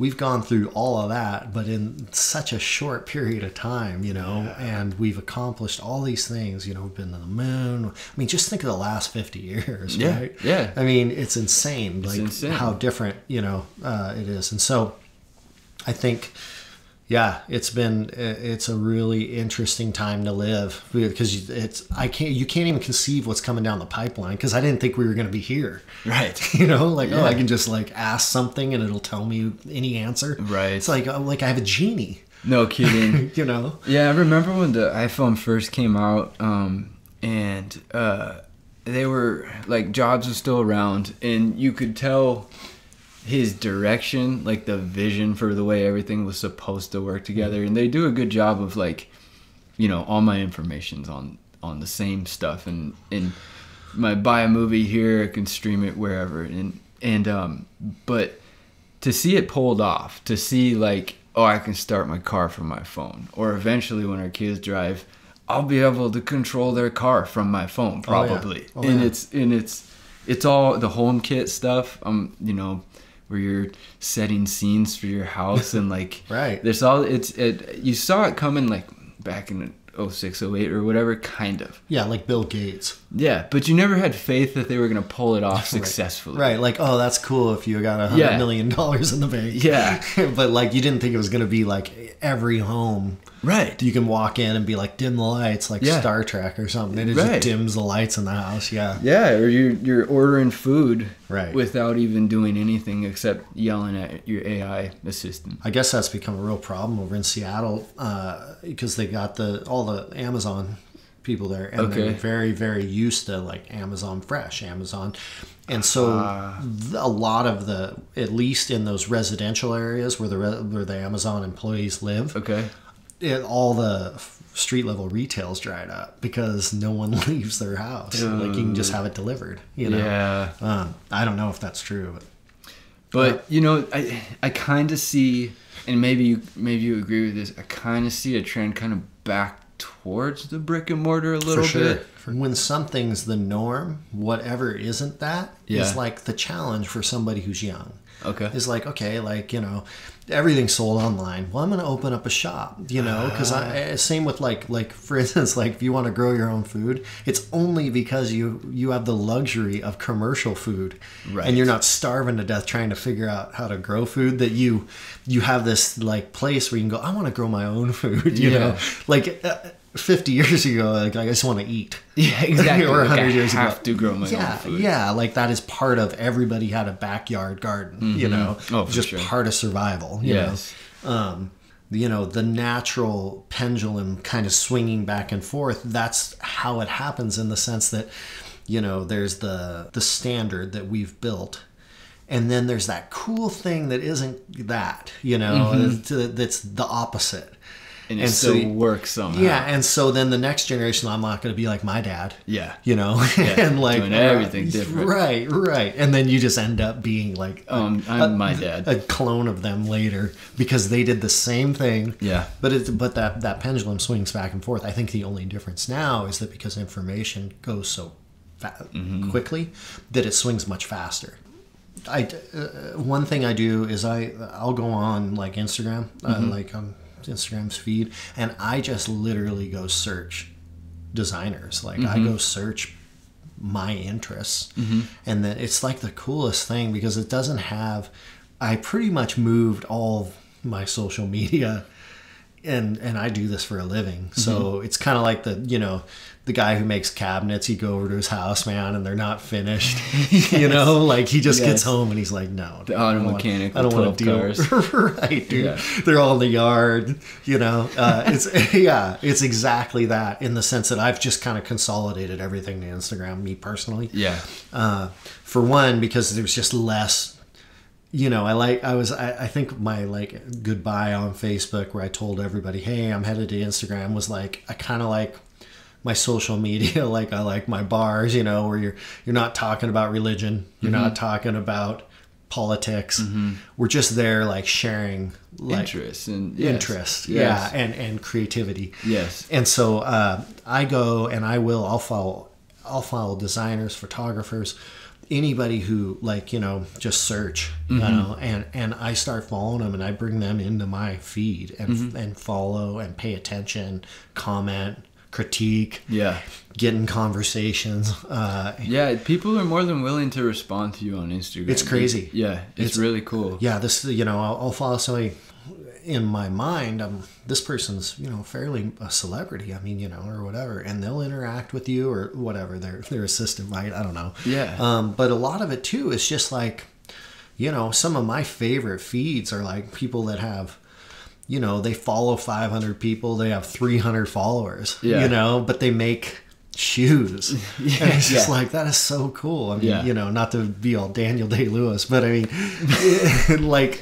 Speaker 2: We've gone through all of that, but in such a short period of time, and we've accomplished all these things, we've been to the moon. I mean, just think of the last 50 years, right? Yeah. I mean, it's insane, how different, it is. And so I think, Yeah, it's a really interesting time to live because you can't even conceive what's coming down the pipeline because I didn't think we were going to be here.
Speaker 1: Right.
Speaker 2: Oh, I can just like ask something and it'll tell me any answer.
Speaker 1: Right.
Speaker 2: It's like I have a genie.
Speaker 1: No kidding. Yeah, I remember when the iPhone first came out, and they were like Jobs was still around, and you could tell his direction, like the vision for the way everything was supposed to work together. And they do a good job of like, all my information's on the same stuff, and I buy a movie here, I can stream it wherever. But to see it pulled off, to see like, oh, I can start my car from my phone, or eventually when our kids drive, I'll be able to control their car from my phone probably. It's all the HomeKit stuff. Where you're setting scenes for your house and like
Speaker 2: right.
Speaker 1: There's all you saw it coming like back in 06, 08 or whatever, kind of.
Speaker 2: Yeah, like Bill Gates.
Speaker 1: Yeah, but you never had faith that they were going to pull it off successfully.
Speaker 2: Right, like, oh, that's cool if you got $100 million in the bank.
Speaker 1: Yeah.
Speaker 2: But like you didn't think it was going to be like every home.
Speaker 1: Right.
Speaker 2: You can walk in and be like, dim the lights, like Star Trek or something. And it just dims the lights in the house. Yeah.
Speaker 1: Yeah, or you're ordering food
Speaker 2: right.
Speaker 1: without even doing anything except yelling at your AI assistant.
Speaker 2: I guess that's become a real problem over in Seattle because they got all the Amazon people there. And they're very, very used to like Amazon Fresh, Amazon. And so a lot of at least in those residential areas where the Amazon employees live.
Speaker 1: Okay.
Speaker 2: All the street level retail's dried up because no one leaves their house. Like you can just have it delivered.
Speaker 1: Yeah.
Speaker 2: I don't know if that's true,
Speaker 1: but I kind of see, and maybe you agree with this. I kind of see a trend kind of back towards the brick and mortar a little bit.
Speaker 2: When something's the norm, whatever isn't that is like the challenge for somebody who's young.
Speaker 1: Okay.
Speaker 2: It's like, okay, like, everything's sold online. Well, I'm going to open up a shop, because same with like, for instance, like if you want to grow your own food, it's only because you have the luxury of commercial food and you're not starving to death trying to figure out how to grow food that you have this like place where you can go, I want to grow my own food, you know, like 50 years ago, like I just want to eat.
Speaker 1: Yeah, exactly.
Speaker 2: Or 100 years ago.
Speaker 1: I have to grow my own food.
Speaker 2: Yeah, like that is part of everybody had a backyard garden, just part of survival. You know, the natural pendulum kind of swinging back and forth. That's how it happens in the sense that, there's the standard that we've built. And then there's that cool thing that isn't that, that's the opposite.
Speaker 1: And it still works somehow.
Speaker 2: Yeah, and so then the next generation, I'm not going to be like my dad.
Speaker 1: Yeah.
Speaker 2: And like
Speaker 1: doing everything different.
Speaker 2: Right. And then you just end up being like
Speaker 1: I'm my dad.
Speaker 2: A clone of them later because they did the same thing.
Speaker 1: Yeah.
Speaker 2: But that pendulum swings back and forth. I think the only difference now is that because information goes so quickly that it swings much faster. One thing I do is I'll go on like Instagram, like Instagram's feed, and I just literally go search designers. Like I go search my interests, and then it's like the coolest thing because it doesn't have. I pretty much moved all of my social media, and I do this for a living, so it's kind of like the guy who makes cabinets. You go over to his house, man, and they're not finished. Like he just gets home and he's like, no,
Speaker 1: the auto mechanic.
Speaker 2: I don't want to deal. Right, dude. Yeah. They're all in the yard. It's exactly that in the sense that I've just kind of consolidated everything to Instagram. Me personally, for one, because there's just less. I think my like goodbye on Facebook where I told everybody, hey, I'm headed to Instagram was like, I kind of like my social media. Like I like my bars, where you're not talking about religion. You're not talking about politics. We're just there like sharing like interest. And creativity.
Speaker 1: Yes.
Speaker 2: And so I go and I'll follow designers, photographers, anybody who just search, and I start following them and I bring them into my feed and follow and pay attention, comment, critique, get in conversations.
Speaker 1: People are more than willing to respond to you on Instagram.
Speaker 2: It's crazy.
Speaker 1: It's really cool.
Speaker 2: Yeah, this I'll follow somebody in my mind, this person's, fairly a celebrity. I mean, or whatever, and they'll interact with you or whatever. Their assistant might. I don't know.
Speaker 1: Yeah.
Speaker 2: But a lot of it too is just like, some of my favorite feeds are like people that have, they follow 500 people. They have 300 followers.
Speaker 1: Yeah.
Speaker 2: But they make shoes.
Speaker 1: Yeah,
Speaker 2: and it's just like, that is so cool. I mean, not to be all Daniel Day-Lewis, but I mean, like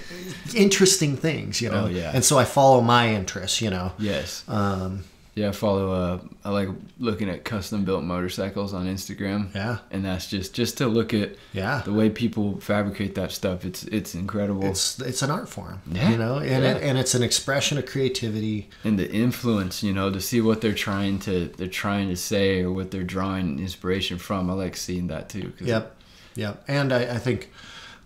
Speaker 2: interesting things,
Speaker 1: Oh, yeah.
Speaker 2: And so I follow my interests,
Speaker 1: Yes. Yeah, I follow. I like looking at custom built motorcycles on Instagram.
Speaker 2: Yeah,
Speaker 1: and that's just to look at the way people fabricate that stuff. It's incredible.
Speaker 2: It's an art form,
Speaker 1: yeah.
Speaker 2: And it's an expression of creativity
Speaker 1: and the influence, to see what they're trying to say or what they're drawing inspiration from. I like seeing that too.
Speaker 2: Yep, and I think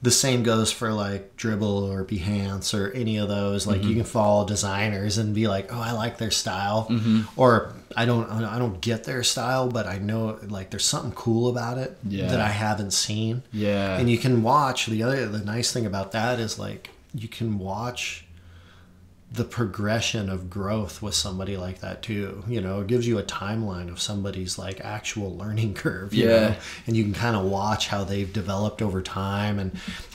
Speaker 2: the same goes for like Dribble or Behance or any of those. Like you can follow designers and be like, oh, I like their style, or I don't get their style, but I know like there's something cool about it that I haven't seen.
Speaker 1: Yeah,
Speaker 2: and you can watch the nice thing about that is like you can watch the progression of growth with somebody like that too. It gives you a timeline of somebody's like actual learning curve, you know? And you can kind of watch how they've developed over time.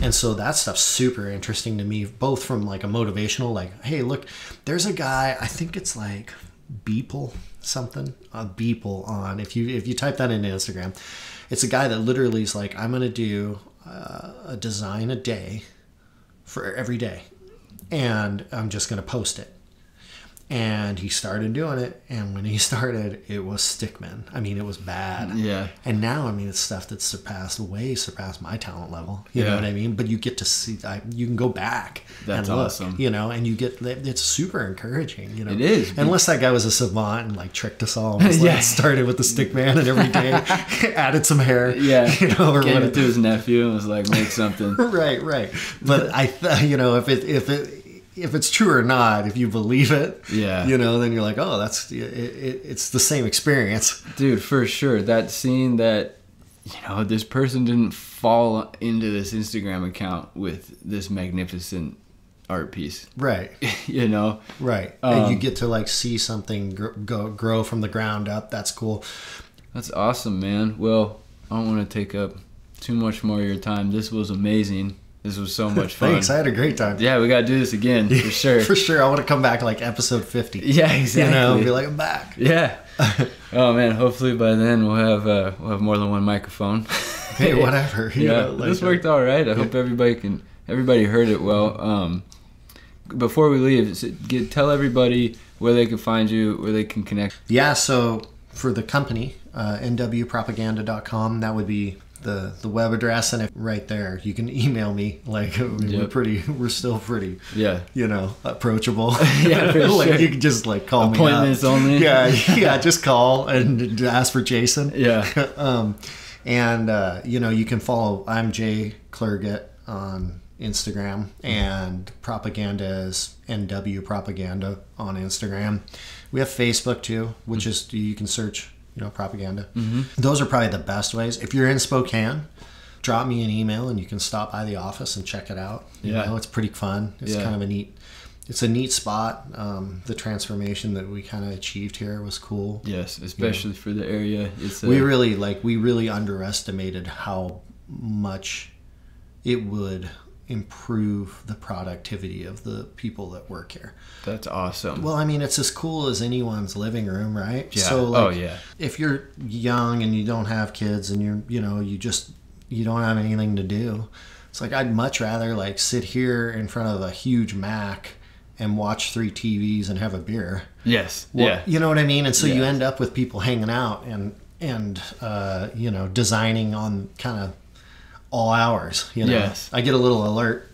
Speaker 2: And so that stuff's super interesting to me, both from like a motivational, like, hey, look, there's a guy, I think it's like Beeple on, if you type that into Instagram, it's a guy that literally is like, I'm going to do a design a day for every day. And I'm just going to post it. And he started doing it. And when he started, it was Stickman. I mean, it was bad.
Speaker 1: Yeah.
Speaker 2: And now, I mean, it's stuff that's surpassed my talent level. You know what I mean? But you get to see, you can go back.
Speaker 1: That's
Speaker 2: and look,
Speaker 1: awesome.
Speaker 2: And you get, it's super encouraging.
Speaker 1: It is.
Speaker 2: Unless that guy was a savant and like tricked us all. And was, like, started with the Stickman and every day added some hair.
Speaker 1: Yeah.
Speaker 2: Or
Speaker 1: gave it to his nephew and was like, make something.
Speaker 2: Right. But if it's true or not, if you believe it, then you're like, oh, it's the same experience.
Speaker 1: Dude, for sure. That scene that, this person didn't fall into this Instagram account with this magnificent art piece.
Speaker 2: Right. Right. And you get to like see something grow from the ground up. That's cool.
Speaker 1: That's awesome, man. Well, I don't want to take up too much more of your time. This was amazing. This was so much fun.
Speaker 2: Thanks. I had a great time.
Speaker 1: Yeah, we got to do this again for sure.
Speaker 2: For sure. I want to come back like episode 50.
Speaker 1: Yeah, exactly.
Speaker 2: Be like, I'm back.
Speaker 1: Yeah. Oh man, hopefully by then we'll have more than one microphone.
Speaker 2: Hey, whatever.
Speaker 1: This worked all right. I hope everybody heard it well. Before we leave, tell everybody where they can find you, where they can connect.
Speaker 2: Yeah. So for the company, nwpropaganda.com, that would be the web address, and right there you can email me. Like we're still pretty approachable.
Speaker 1: Yeah, for
Speaker 2: like
Speaker 1: sure.
Speaker 2: You can just like call
Speaker 1: appointments
Speaker 2: me up.
Speaker 1: only.
Speaker 2: Yeah, just call and ask for Jason.
Speaker 1: Yeah.
Speaker 2: You can follow, I'm Jay Clerget on Instagram, and Propaganda is NW Propaganda on Instagram. We have Facebook too, which is, you can search Propaganda. Those are probably the best ways. If you're in Spokane, drop me an email and you can stop by the office and check it out. It's pretty fun. It's kind of a neat spot. The transformation that we kind of achieved here was cool.
Speaker 1: Yes, especially for the area.
Speaker 2: We really underestimated how much it would improve the productivity of the people that work here.
Speaker 1: That's awesome.
Speaker 2: Well, I mean, it's as cool as anyone's living room, right?
Speaker 1: Yeah.
Speaker 2: So if you're young and you don't have kids and you don't have anything to do, it's like I'd much rather like sit here in front of a huge Mac and watch 3 TVs and have a beer.
Speaker 1: Yes.
Speaker 2: You know what I mean? And so you end up with people hanging out and designing on kind of all hours.
Speaker 1: Yes.
Speaker 2: I get a little alert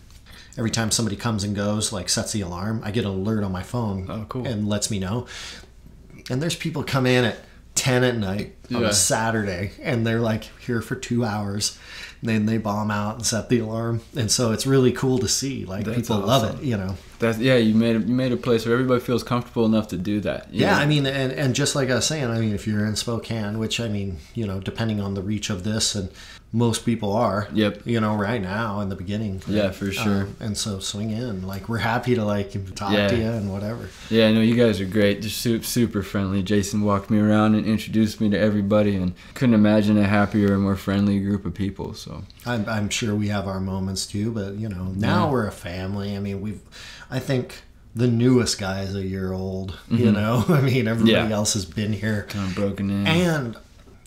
Speaker 2: every time somebody comes and goes, like sets the alarm. I get an alert on my phone.
Speaker 1: Oh, cool.
Speaker 2: And lets me know. And there's people come in at 10 at night on a Saturday, and they're like here for 2 hours, then they bomb out and set the alarm. And so it's really cool to see. Like,
Speaker 1: That's
Speaker 2: people
Speaker 1: awesome.
Speaker 2: love it, you know.
Speaker 1: You made a place where everybody feels comfortable enough to do that.
Speaker 2: Yeah, I mean, and just like I was saying, I mean, if you're in Spokane, which, I mean, you know, depending on the reach of this, and most people are,
Speaker 1: Yep.
Speaker 2: you know, right now in the beginning.
Speaker 1: Yeah, for sure.
Speaker 2: And so swing in. Like, we're happy to, like, talk to you and whatever.
Speaker 1: Yeah, I know you guys are great. Just super friendly. Jason walked me around and introduced me to everybody, and couldn't imagine a happier and more friendly group of people. So
Speaker 2: I'm sure we have our moments too, but, you know, now we're a family. I mean, I think the newest guy is a year old, you know. I mean, everybody else has been here.
Speaker 1: Kind of broken in.
Speaker 2: And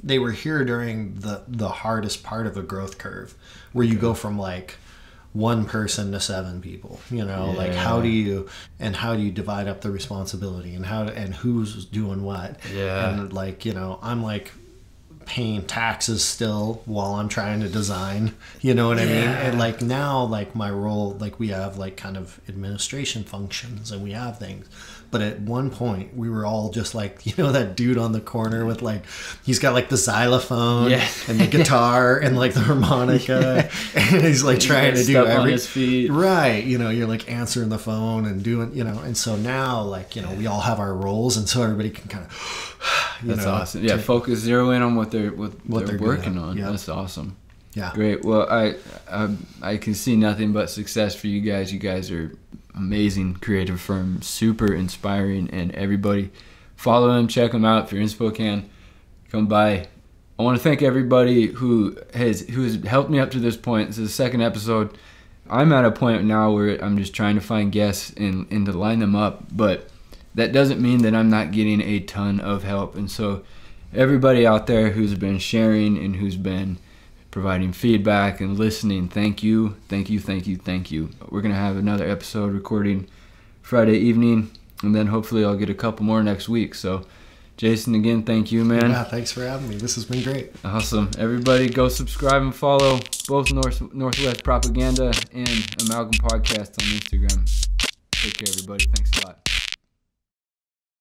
Speaker 2: they were here during the hardest part of a growth curve, where you go from like one person to 7 people, you know. Like, how do you divide up the responsibility, and who's doing what. And, like, you know, I'm like paying taxes still while I'm trying to design, you know what I mean? And, like, now, like, my role, like, we have like kind of administration functions and we have things, but at one point we were all just like, you know, that dude on the corner with, like, he's got like the xylophone and the guitar and like the harmonica, and he's like trying to do
Speaker 1: on his feet.
Speaker 2: Right, you know, you're like answering the phone and doing, you know. And so now, like, you know, we all have our roles, and so everybody can kind of
Speaker 1: That's awesome. Yeah, focus, zero in on what they're working on. Yep. That's awesome.
Speaker 2: Yeah.
Speaker 1: Great. Well, I can see nothing but success for you guys. You guys are amazing creative firm, super inspiring, and everybody follow them, check them out. If you're in Spokane, come by. I want to thank everybody who has helped me up to this point. This is the second episode. I'm at a point now where I'm just trying to find guests and to line them up, but that doesn't mean that I'm not getting a ton of help. And so everybody out there who's been sharing and who's been providing feedback and listening, thank you. We're going to have another episode recording Friday evening, and then hopefully I'll get a couple more next week. So Jason, again, thank you, man.
Speaker 2: Yeah, thanks for having me. This has been great.
Speaker 1: Awesome. Everybody go subscribe and follow both Northwest Propaganda and Amalgam Podcast on Instagram. Take care, everybody. Thanks a lot.